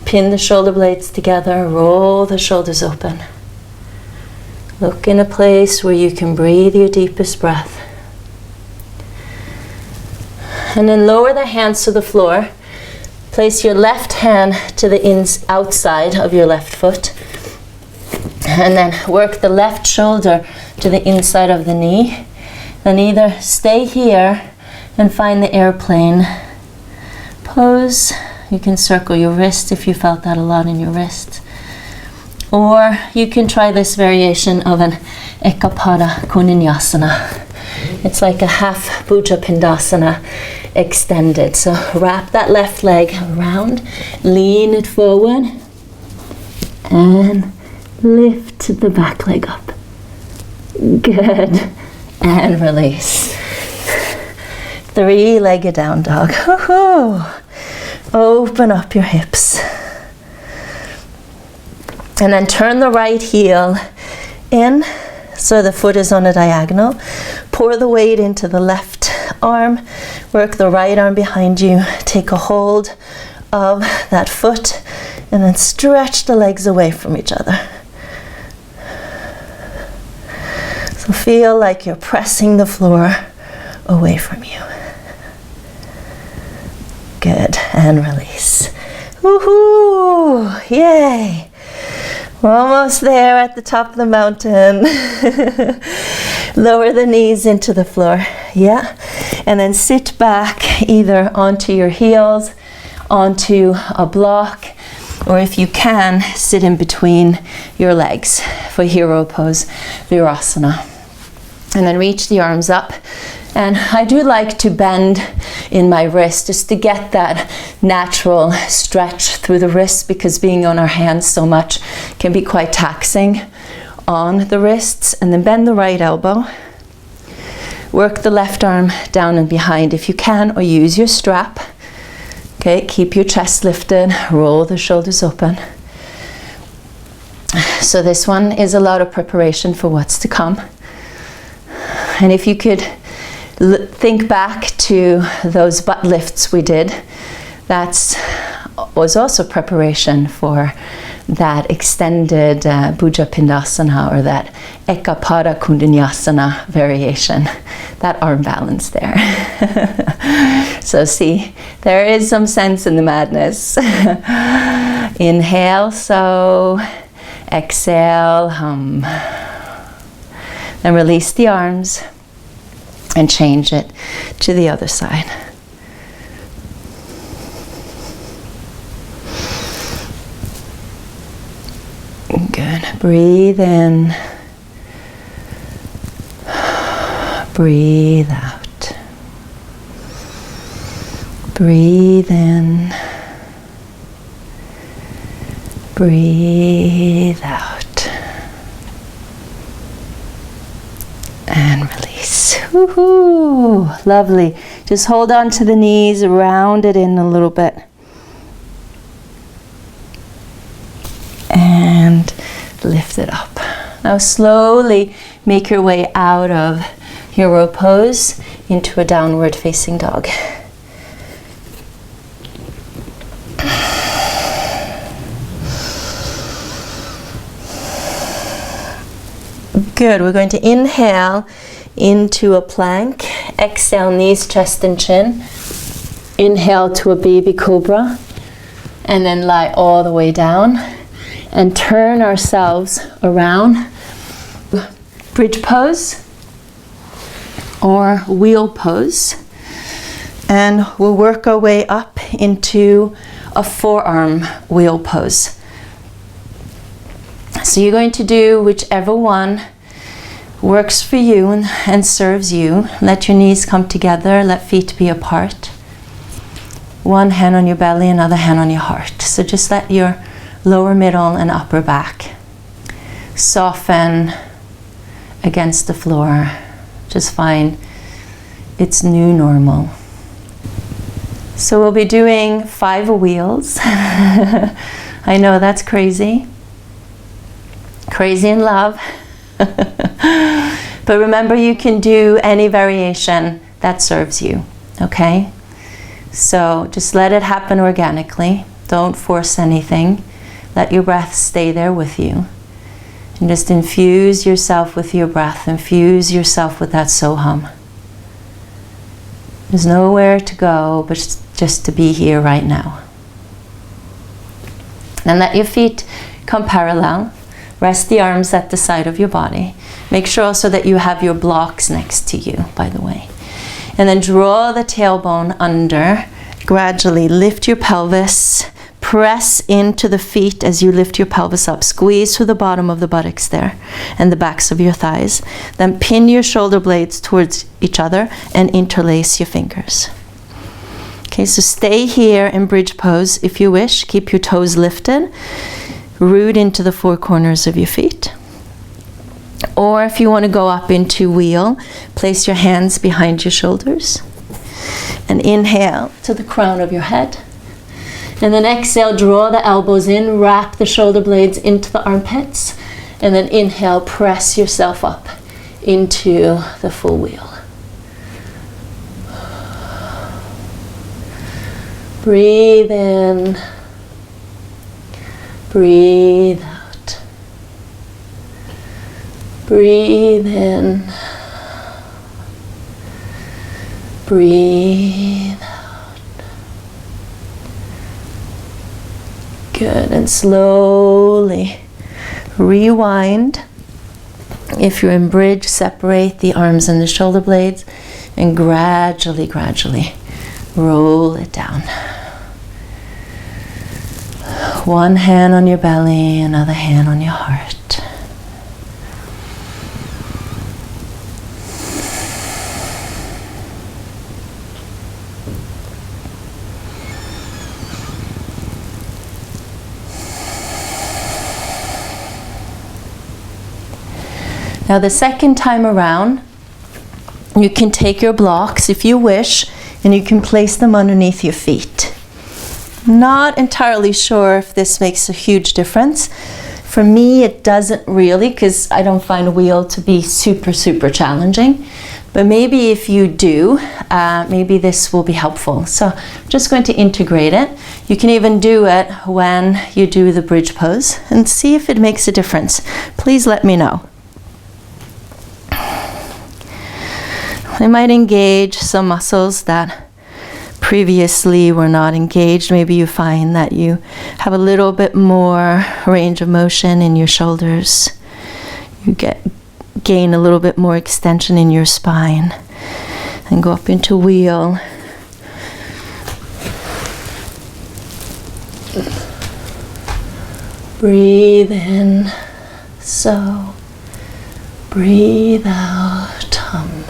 Pin the shoulder blades together, roll the shoulders open. Look in a place where you can breathe your deepest breath. And then lower the hands to the floor. Place your left hand to the outside of your left foot. And then work the left shoulder to the inside of the knee. Then either stay here and find the airplane pose. You can circle your wrist if you felt that a lot in your wrist. Or you can try this variation of an Ekapada Kuninyasana. It's like a half Bhuja Pindasana extended. So wrap that left leg around, lean it forward, and lift the back leg up. Good. And release. Three-legged down dog. Open up your hips. And then turn the right heel in so the foot is on a diagonal. Pour the weight into the left arm. Work the right arm behind you. Take a hold of that foot and then stretch the legs away from each other. So feel like you're pressing the floor away from you. Good, and release. Woohoo! Yay! We're almost there at the top of the mountain. Lower the knees into the floor, yeah? And then sit back either onto your heels, onto a block, or if you can, sit in between your legs for hero pose, virasana. And then reach the arms up. And I do like to bend in my wrist just to get that natural stretch through the wrists, because being on our hands so much can be quite taxing on the wrists. And then bend the right elbow. Work the left arm down and behind if you can, or use your strap. Okay, keep your chest lifted, roll the shoulders open. So this one is a lot of preparation for what's to come. And if you could think back to those butt lifts we did, that was also preparation for that extended Bhuja Pindasana, or that Ekapada Kundinyasana variation, that arm balance there. So see, there is some sense in the madness. Inhale, so exhale, hum. Then release the arms and change it to the other side. Good. Breathe in. Breathe out. Breathe in. Breathe out. And release. Woohoo! Lovely. Just hold on to the knees, round it in a little bit. And lift it up. Now slowly make your way out of hero pose into a downward facing dog. Good. We're going to inhale into a plank. Exhale, knees, chest and chin. Inhale to a baby cobra. And then lie all the way down. And turn ourselves around. Bridge pose or wheel pose. And we'll work our way up into a forearm wheel pose. So you're going to do whichever one works for you and serves you. Let your knees come together, let feet be apart. One hand on your belly, another hand on your heart. So just let your lower middle and upper back soften against the floor. Just find its new normal. So we'll be doing 5 wheels. I know that's crazy. Crazy in love. But remember, you can do any variation that serves you, okay? So just let it happen organically. Don't force anything. Let your breath stay there with you. And just infuse yourself with your breath. Infuse yourself with that Soham. There's nowhere to go but just to be here right now. Then let your feet come parallel. Rest the arms at the side of your body. Make sure also that you have your blocks next to you, by the way. And then draw the tailbone under. Gradually lift your pelvis. Press into the feet as you lift your pelvis up. Squeeze through the bottom of the buttocks there and the backs of your thighs. Then pin your shoulder blades towards each other and interlace your fingers. Okay, so stay here in bridge pose if you wish. Keep your toes lifted. Root into the 4 corners of your feet. Or if you want to go up into wheel, place your hands behind your shoulders. And inhale to the crown of your head. And then exhale, draw the elbows in, wrap the shoulder blades into the armpits. And then inhale, press yourself up into the full wheel. Breathe in. Breathe out. Breathe in. Breathe out. Good. And slowly rewind. If you're in bridge, separate the arms and the shoulder blades and gradually roll it down. One hand on your belly, another hand on your heart. Now the second time around, you can take your blocks if you wish, and you can place them underneath your feet. Not entirely sure if this makes a huge difference. For me, it doesn't really, because I don't find a wheel to be super challenging. But maybe if you do, maybe this will be helpful. So I'm just going to integrate it. You can even do it when you do the bridge pose and see if it makes a difference. Please let me know. It might engage some muscles that previously were not engaged. Maybe you find that you have a little bit more range of motion in your shoulders. You gain a little bit more extension in your spine. And go up into wheel. Breathe in, so. Breathe out, hum.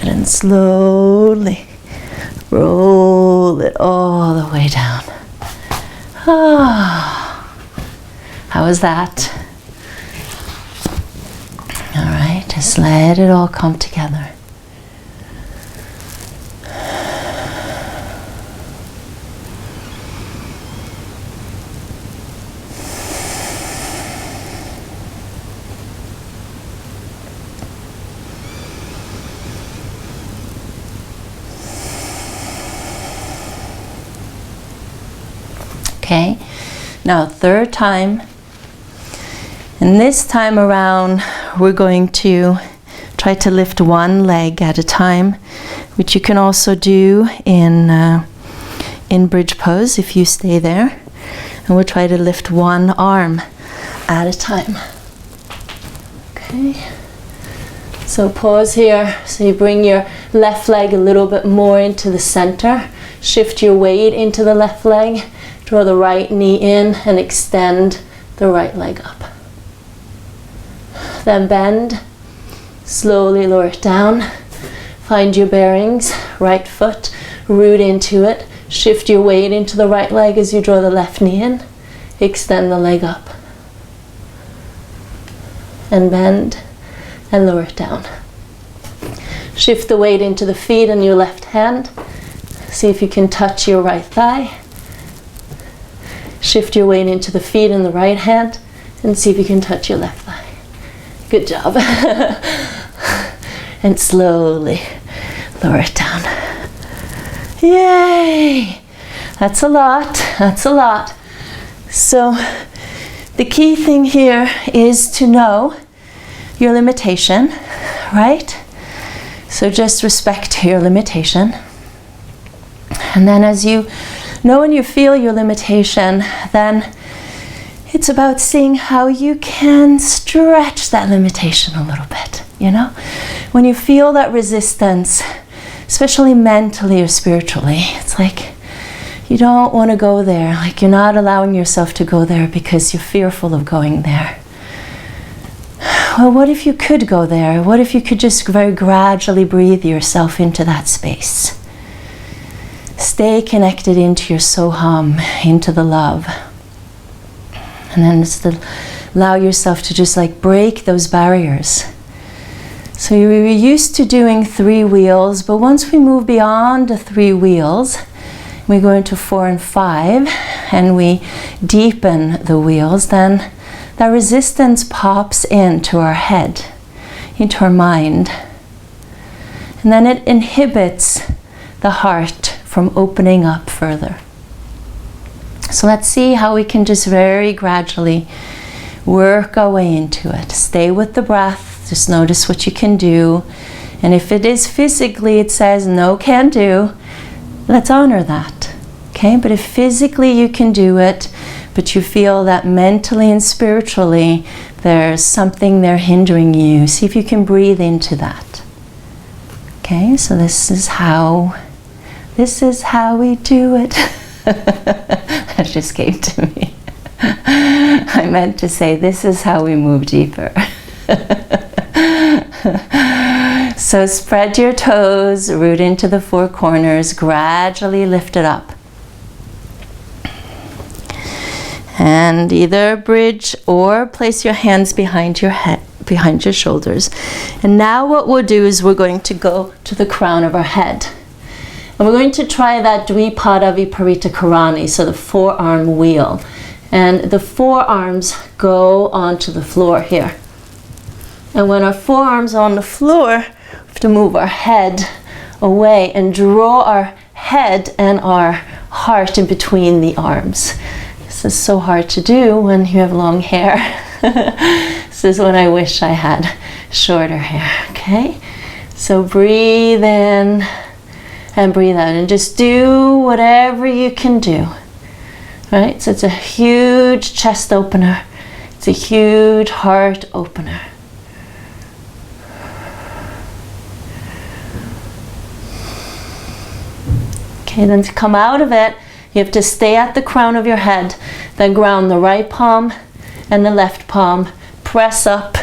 And slowly roll it all the way down. Ah, how was that? All right, just let it all come together. Okay, now third time, and this time around we're going to try to lift one leg at a time, which you can also do in bridge pose if you stay there, and we'll try to lift one arm at a time. Okay, so pause here, so you bring your left leg a little bit more into the center, shift your weight into the left leg. Draw the right knee in and extend the right leg up. Then bend Slowly lower it down. Find your bearings. Right foot, root into it. Shift your weight into the right leg as you draw the left knee in. Extend the leg up. And bend and lower it down. Shift the weight into the feet and your left hand. See if you can touch your right thigh. Shift your weight into the feet and the right hand and see if you can touch your left thigh. Good job. And slowly lower it down. Yay! That's a lot. That's a lot. So the key thing here is to know your limitation, right? So just respect your limitation. And then as you know and you feel your limitation, then it's about seeing how you can stretch that limitation a little bit, you know? When you feel that resistance, especially mentally or spiritually, it's like you don't want to go there. Like you're not allowing yourself to go there because you're fearful of going there. Well, what if you could go there? What if you could just very gradually breathe yourself into that space? Stay connected into your Soham, into the love. And then just allow yourself to just like break those barriers. So we were used to doing 3 wheels, but once we move beyond the 3 wheels, we go into 4 and 5, and we deepen the wheels, then that resistance pops into our head, into our mind. And then it inhibits the heart from opening up further. So let's see how we can just very gradually work our way into it. Stay with the breath, just notice what you can do. And if it is physically, it says no can do, let's honor that. Okay, but if physically you can do it, but you feel that mentally and spiritually there's something there hindering you, see if you can breathe into that. Okay, so this is how we do it. That just came to me. I meant to say this is how we move deeper. So spread your toes, root into the 4 corners, gradually lift it up. And either bridge or place your hands behind your head, behind your shoulders. And now what we'll do is we're going to go to the crown of our head. And we're going to try that Dvipada Viparita Karani, so the 4-arm wheel. And the forearms go onto the floor here. And when our forearms are on the floor, we have to move our head away and draw our head and our heart in between the arms. This is so hard to do when you have long hair. This is when I wish I had shorter hair, okay? So breathe in and breathe out and just do whatever you can do, right? So it's a huge chest opener. It's a huge heart opener. Okay, then to come out of it, you have to stay at the crown of your head, then ground the right palm and the left palm, press up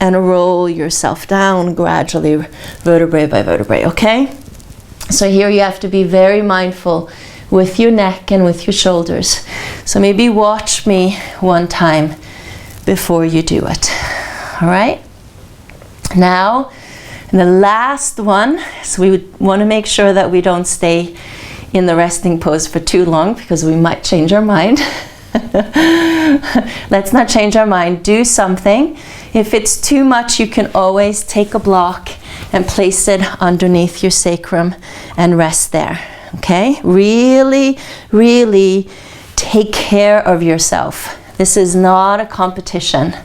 and roll yourself down gradually, vertebrae by vertebrae, okay? So here you have to be very mindful with your neck and with your shoulders. So maybe watch me one time before you do it, all right? Now, the last one, so we would want to make sure that we don't stay in the resting pose for too long because we might change our mind. Let's not change our mind. Do something. If it's too much, you can always take a block and place it underneath your sacrum and rest there. Okay? Really, really take care of yourself. This is not a competition.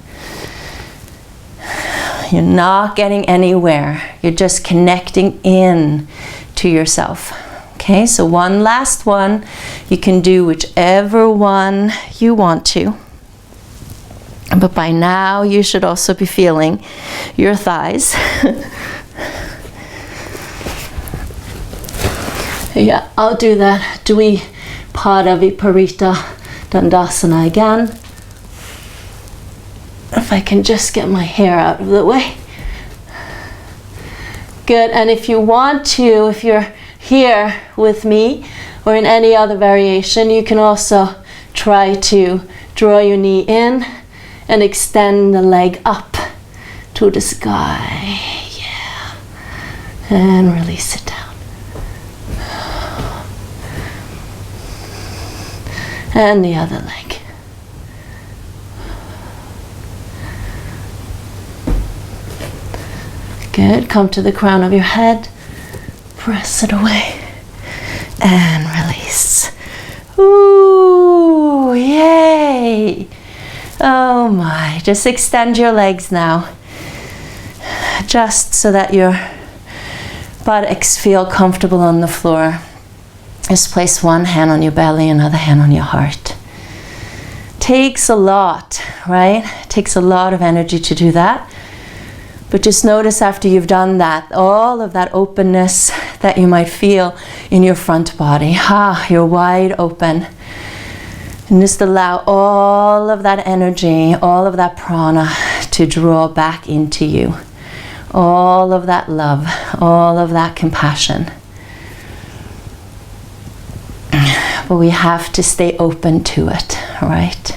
You're not getting anywhere. You're just connecting in to yourself. Okay, so one last one. You can do whichever one you want to. But by now you should also be feeling your thighs. Yeah, I'll do that Dvipada Viparita Dandasana again. If I can just get my hair out of the way. Good. And if you want to, if you're here with me or in any other variation, you can also try to draw your knee in and extend the leg up to the sky. Yeah. And release it down. And the other leg. Good. Come to the crown of your head. Press it away. And release. Ooh, yay. Oh my. Just extend your legs now. Just so that your buttocks feel comfortable on the floor. Just place one hand on your belly, another hand on your heart. Takes a lot, right? Takes a lot of energy to do that. But just notice after you've done that, all of that openness that you might feel in your front body. You're wide open. And just allow all of that energy, all of that prana to draw back into you. All of that love, all of that compassion. But we have to stay open to it, right?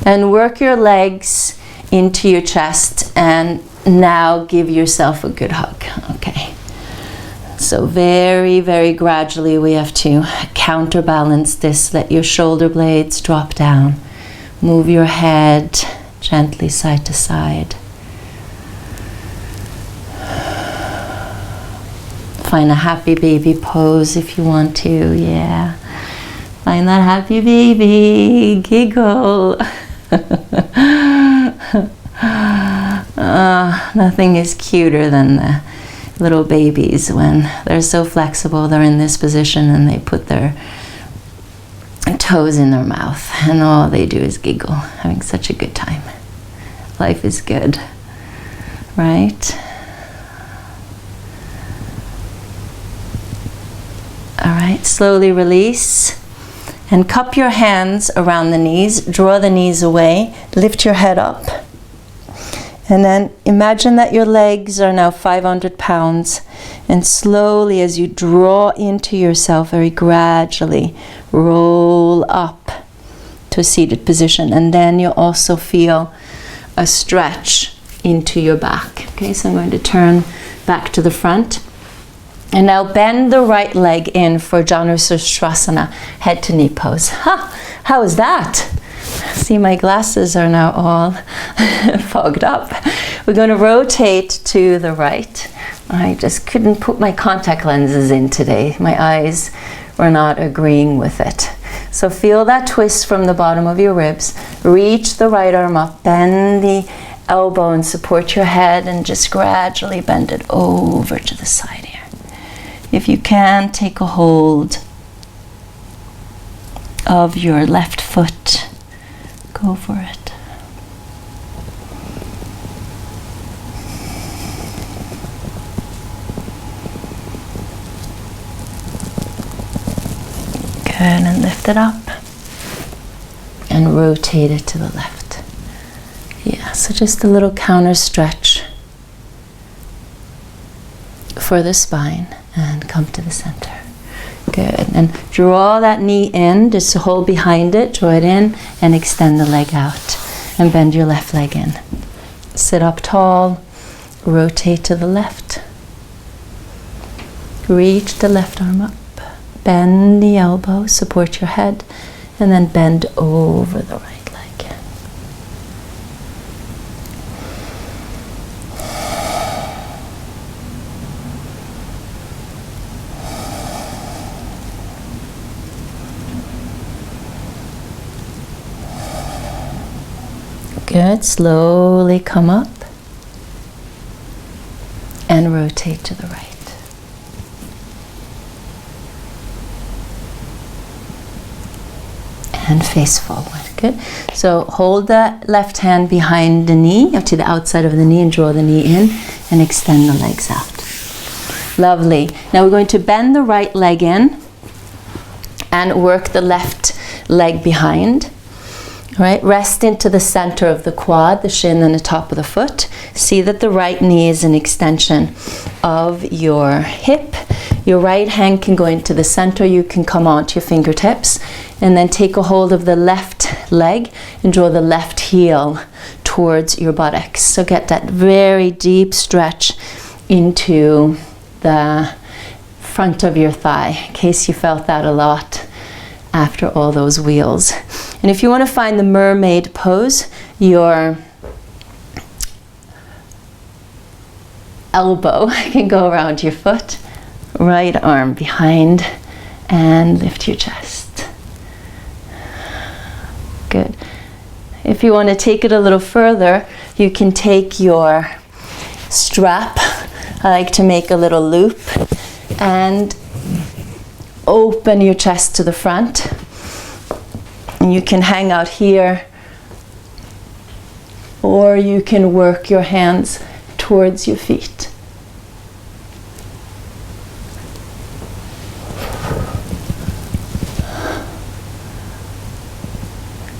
And work your legs into your chest, and now give yourself a good hug. Okay. So very, very gradually we have to counterbalance this. Let your shoulder blades drop down. Move your head gently side to side. Find a happy baby pose if you want to. Yeah. Find that happy baby. Giggle. Nothing is cuter than the little babies when they're so flexible. They're in this position and they put their toes in their mouth and all they do is giggle, having such a good time. Life is good, right? All right, slowly release. And cup your hands around the knees, draw the knees away, lift your head up. And then imagine that your legs are now 500 pounds. And slowly, as you draw into yourself, very gradually, roll up to a seated position. And then you'll also feel a stretch into your back. Okay, so I'm going to turn back to the front. And now bend the right leg in for Janushirasana, head to knee pose. How is that? See, my glasses are now all fogged up. We're going to rotate to the right. I just couldn't put my contact lenses in today. My eyes were not agreeing with it. So feel that twist from the bottom of your ribs. Reach the right arm up, bend the elbow and support your head, and just gradually bend it over to the side here. If you can, take a hold of your left foot. Go for it. Good, and lift it up. And rotate it to the left. Yeah, so just a little counter stretch for the spine. And come to the center. Good. And draw that knee in, just to hold behind it, draw it in, and extend the leg out. And bend your left leg in. Sit up tall, rotate to the left. Reach the left arm up. Bend the elbow, support your head, and then bend over the right leg. Good. Slowly come up and rotate to the right. And face forward. Good. So hold the left hand behind the knee, to the outside of the knee, and draw the knee in and extend the legs out. Lovely. Now we're going to bend the right leg in and work the left leg behind. All right, rest into the center of the quad, the shin and the top of the foot. See that the right knee is an extension of your hip. Your right hand can go into the center. You can come onto your fingertips and then take a hold of the left leg and draw the left heel towards your buttocks. So get that very deep stretch into the front of your thigh, in case you felt that a lot after all those wheels. And if you want to find the mermaid pose, your elbow can go around your foot, right arm behind, and lift your chest. Good. If you want to take it a little further, you can take your strap. I like to make a little loop and open your chest to the front. And you can hang out here, or you can work your hands towards your feet.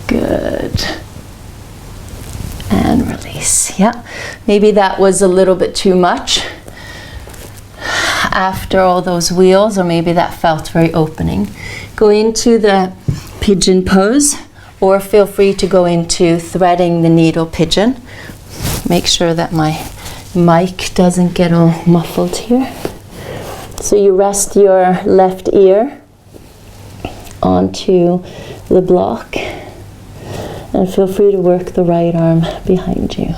Good. And release. Yeah, maybe that was a little bit too much after all those wheels, or maybe that felt very opening. Go into the pigeon pose, or feel free to go into threading the needle pigeon. Make sure that my mic doesn't get all muffled here. So you rest your left ear onto the block and feel free to work the right arm behind you.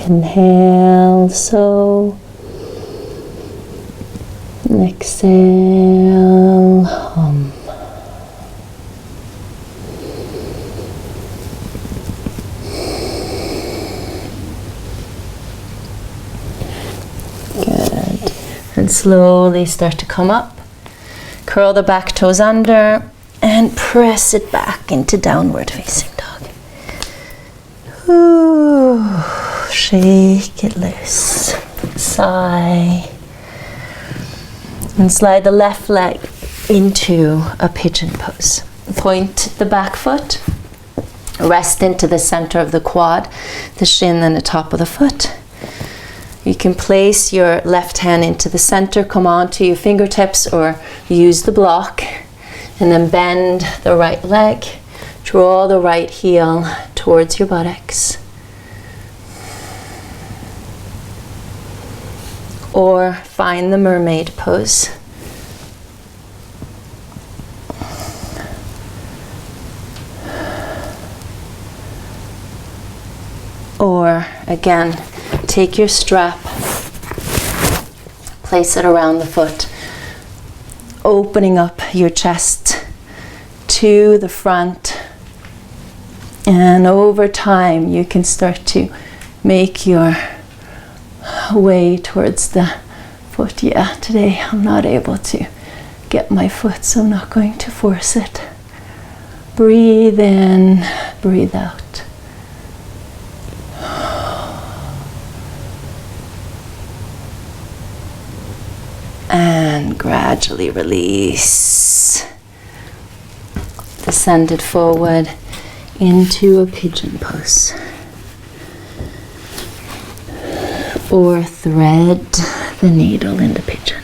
Inhale, so. And exhale, hum. Good. And slowly start to come up. Curl the back toes under and press it back into downward facing dog. Ooh. Shake it loose. Sigh. And slide the left leg into a pigeon pose. Point the back foot. Rest into the center of the quad, the shin and the top of the foot. You can place your left hand into the center, come onto your fingertips, or use the block. And then bend the right leg. Draw the right heel towards your buttocks. Or find the mermaid pose. Or again, take your strap, place it around the foot, opening up your chest to the front. And over time, you can start to make your way towards the foot. Yeah, today I'm not able to get my foot, so I'm not going to force it. Breathe in, breathe out. And gradually release. Descend it forward into a pigeon pose. Or thread the needle in the pigeon.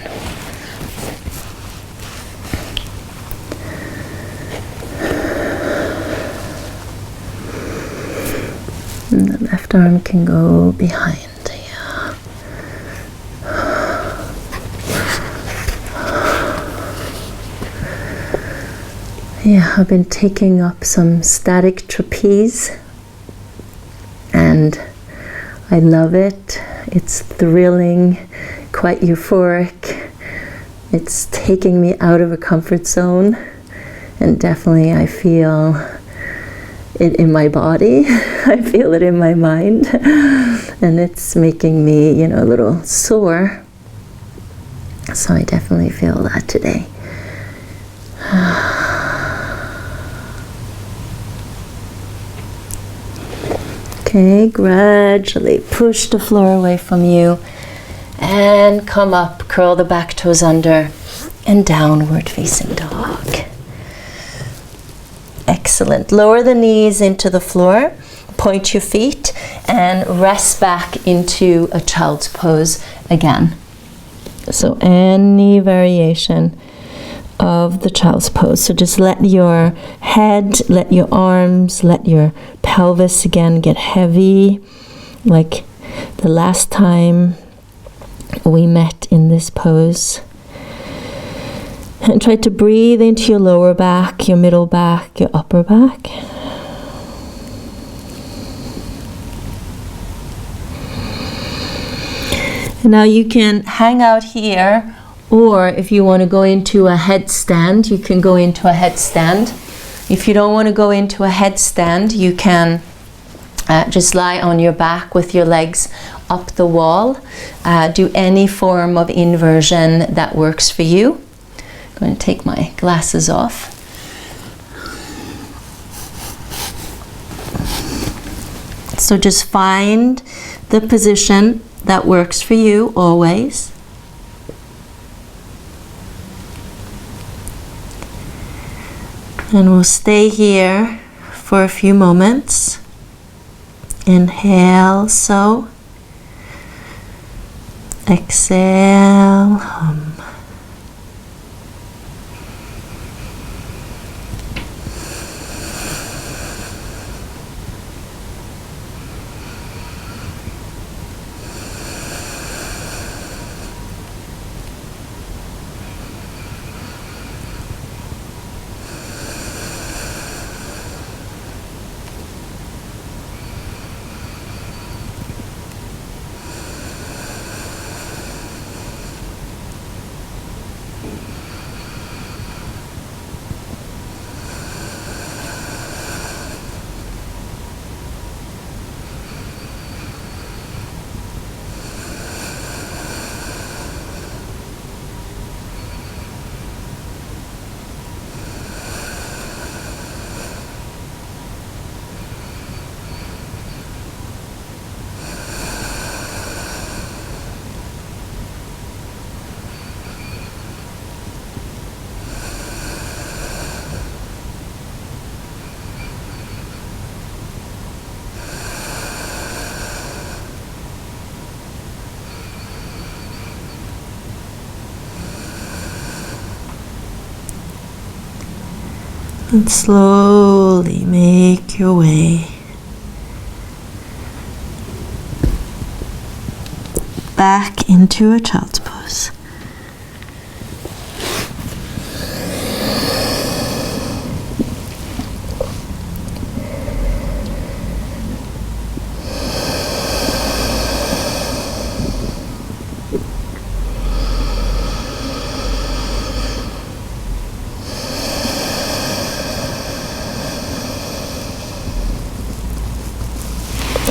And the left arm can go behind. Yeah, I've been taking up some static trapeze and I love it. It's thrilling, quite euphoric. It's taking me out of a comfort zone, and definitely I feel it in my body. I feel it in my mind, and it's making me, a little sore. So I definitely feel that today. Okay, gradually push the floor away from you and come up, curl the back toes under and downward facing dog. Excellent. Lower the knees into the floor, point your feet and rest back into a child's pose again. So any variation of the child's pose. So just let your head, let your arms, let your pelvis again get heavy, like the last time we met in this pose. And try to breathe into your lower back, your middle back, your upper back. And now you can hang out here, or if you want to go into a headstand, you can go into a headstand. If you don't want to go into a headstand, you can just lie on your back with your legs up the wall. Do any form of inversion that works for you. I'm going to take my glasses off. So just find the position that works for you always. And we'll stay here for a few moments. Inhale, so. Exhale, hum. And slowly make your way back into a child's pose.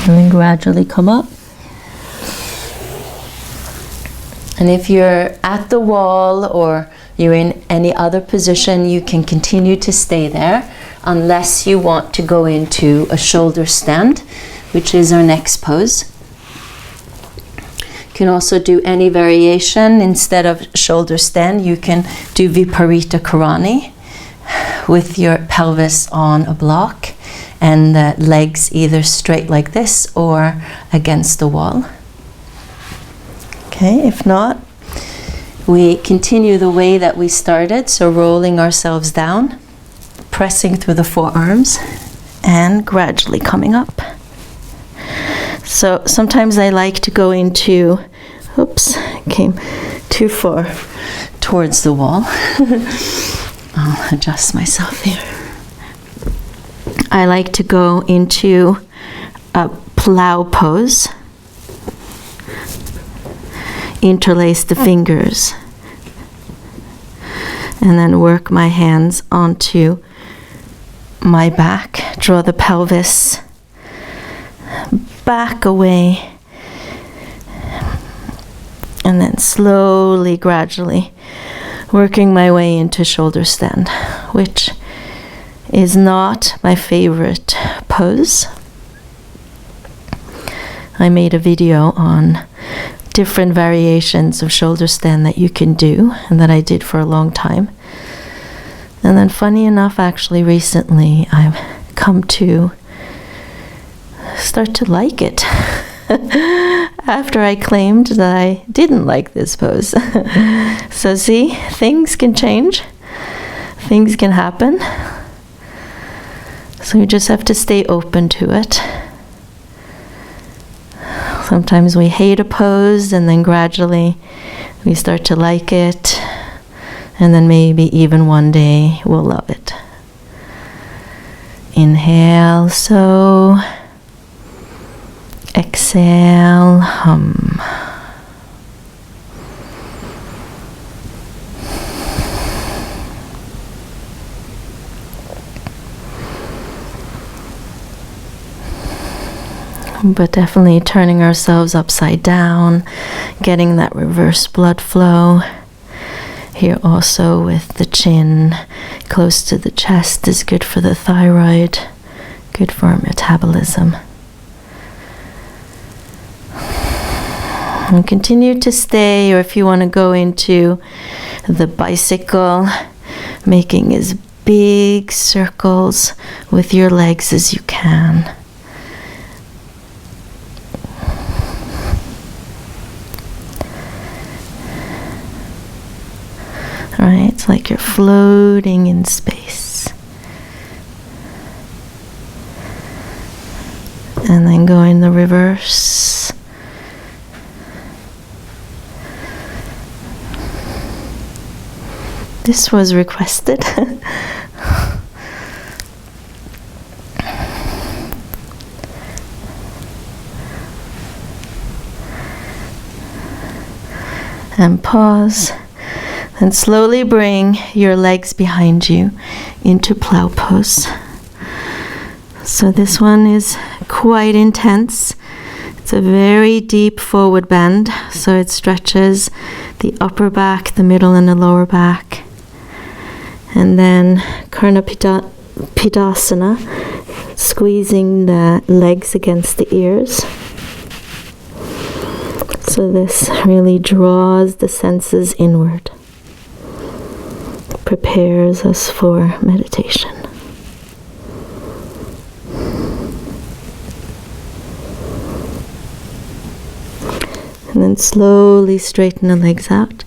And then gradually come up. And if you're at the wall or you're in any other position, you can continue to stay there unless you want to go into a shoulder stand, which is our next pose. You can also do any variation. Instead of shoulder stand, you can do Viparita Karani with your pelvis on a block and the legs either straight like this or against the wall. Okay, if not, we continue the way that we started, so rolling ourselves down, pressing through the forearms, and gradually coming up. So sometimes I like to go into, oops, came too far towards the wall. I'll adjust myself here. I like to go into a plow pose. Interlace the fingers. And then work my hands onto my back. Draw the pelvis back away. And then slowly, gradually working my way into shoulder stand, which is not my favorite pose. I made a video on different variations of shoulder stand that you can do and that I did for a long time. And then funny enough, actually recently I've come to start to like it after I claimed that I didn't like this pose. So see, things can change, things can happen. So you just have to stay open to it. Sometimes we hate a pose and then gradually we start to like it, and then maybe even one day we'll love it. Inhale, so. Exhale, hum. But definitely turning ourselves upside down, getting that reverse blood flow. Here also with the chin close to the chest is good for the thyroid, good for our metabolism. And continue to stay, or if you want to go into the bicycle, making as big circles with your legs as you can. All right, it's like you're floating in space. And then go in the reverse. This was requested. And pause. And slowly bring your legs behind you into plow pose. So this one is quite intense. It's a very deep forward bend, so it stretches the upper back, the middle and the lower back. And then Karna Pidasana, squeezing the legs against the ears. So this really draws the senses inward. Prepares us for meditation. And then slowly straighten the legs out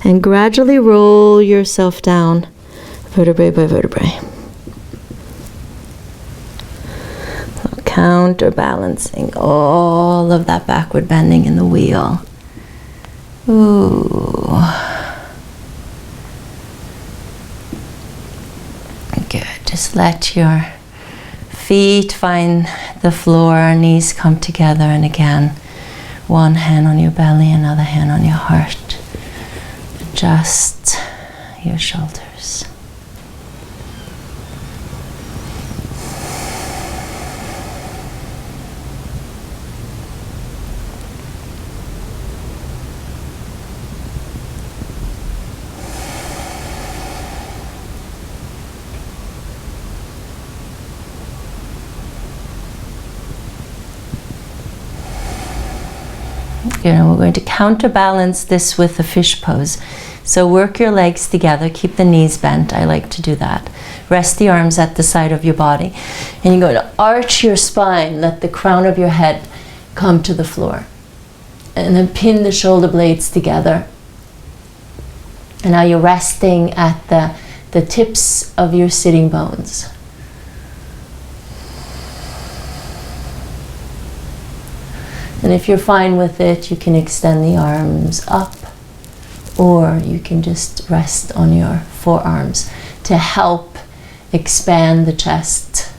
and gradually roll yourself down vertebrae by vertebrae. So counterbalancing all of that backward bending in the wheel. Ooh. Good. Just let your feet find the floor, knees come together, and again, one hand on your belly, another hand on your heart. Adjust your shoulders. We're going to counterbalance this with the fish pose. So work your legs together, keep the knees bent. I like to do that. Rest the arms at the side of your body. And you're going to arch your spine, let the crown of your head come to the floor. And then pin the shoulder blades together. And now you're resting at the tips of your sitting bones. And if you're fine with it, you can extend the arms up, or you can just rest on your forearms to help expand the chest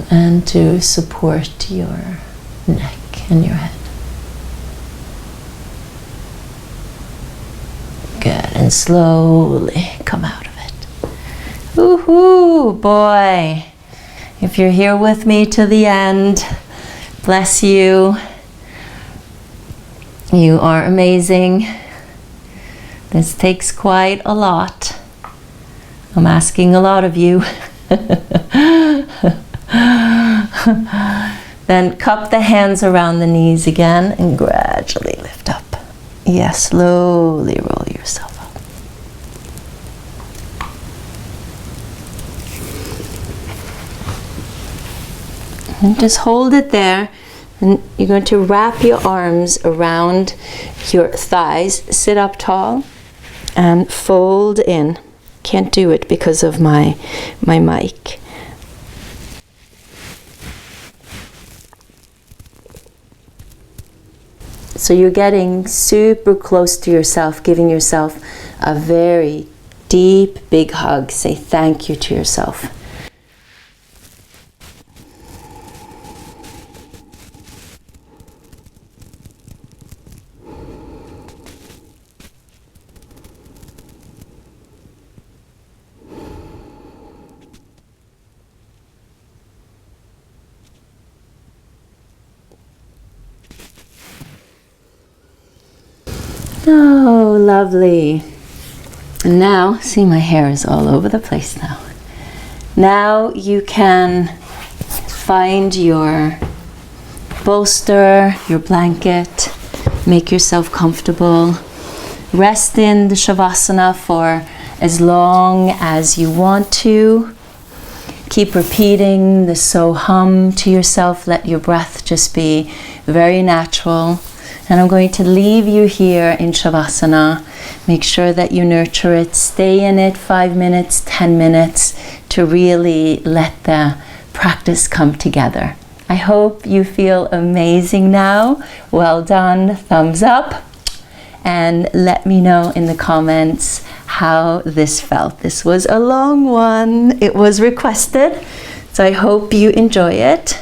and to support your neck and your head. Good, and slowly come out of it. Woohoo, boy. If you're here with me to the end, bless you. You are amazing. This takes quite a lot. I'm asking a lot of you. Then cup the hands around the knees again and gradually lift up. Yes, slowly roll yourself up. And just hold it there. And you're going to wrap your arms around your thighs. Sit up tall and fold in. Can't do it because of my mic. So you're getting super close to yourself, giving yourself a very deep, big hug. Say thank you to yourself. Oh, lovely. And now, see, my hair is all over the place now. Now you can find your bolster, your blanket, make yourself comfortable. Rest in the Shavasana for as long as you want to. Keep repeating the so hum to yourself. Let your breath just be very natural. And I'm going to leave you here in Shavasana. Make sure that you nurture it. Stay in it 5 minutes, 10 minutes to really let the practice come together. I hope you feel amazing now. Well done. Thumbs up. And let me know in the comments how this felt. This was a long one. It was requested. So I hope you enjoy it.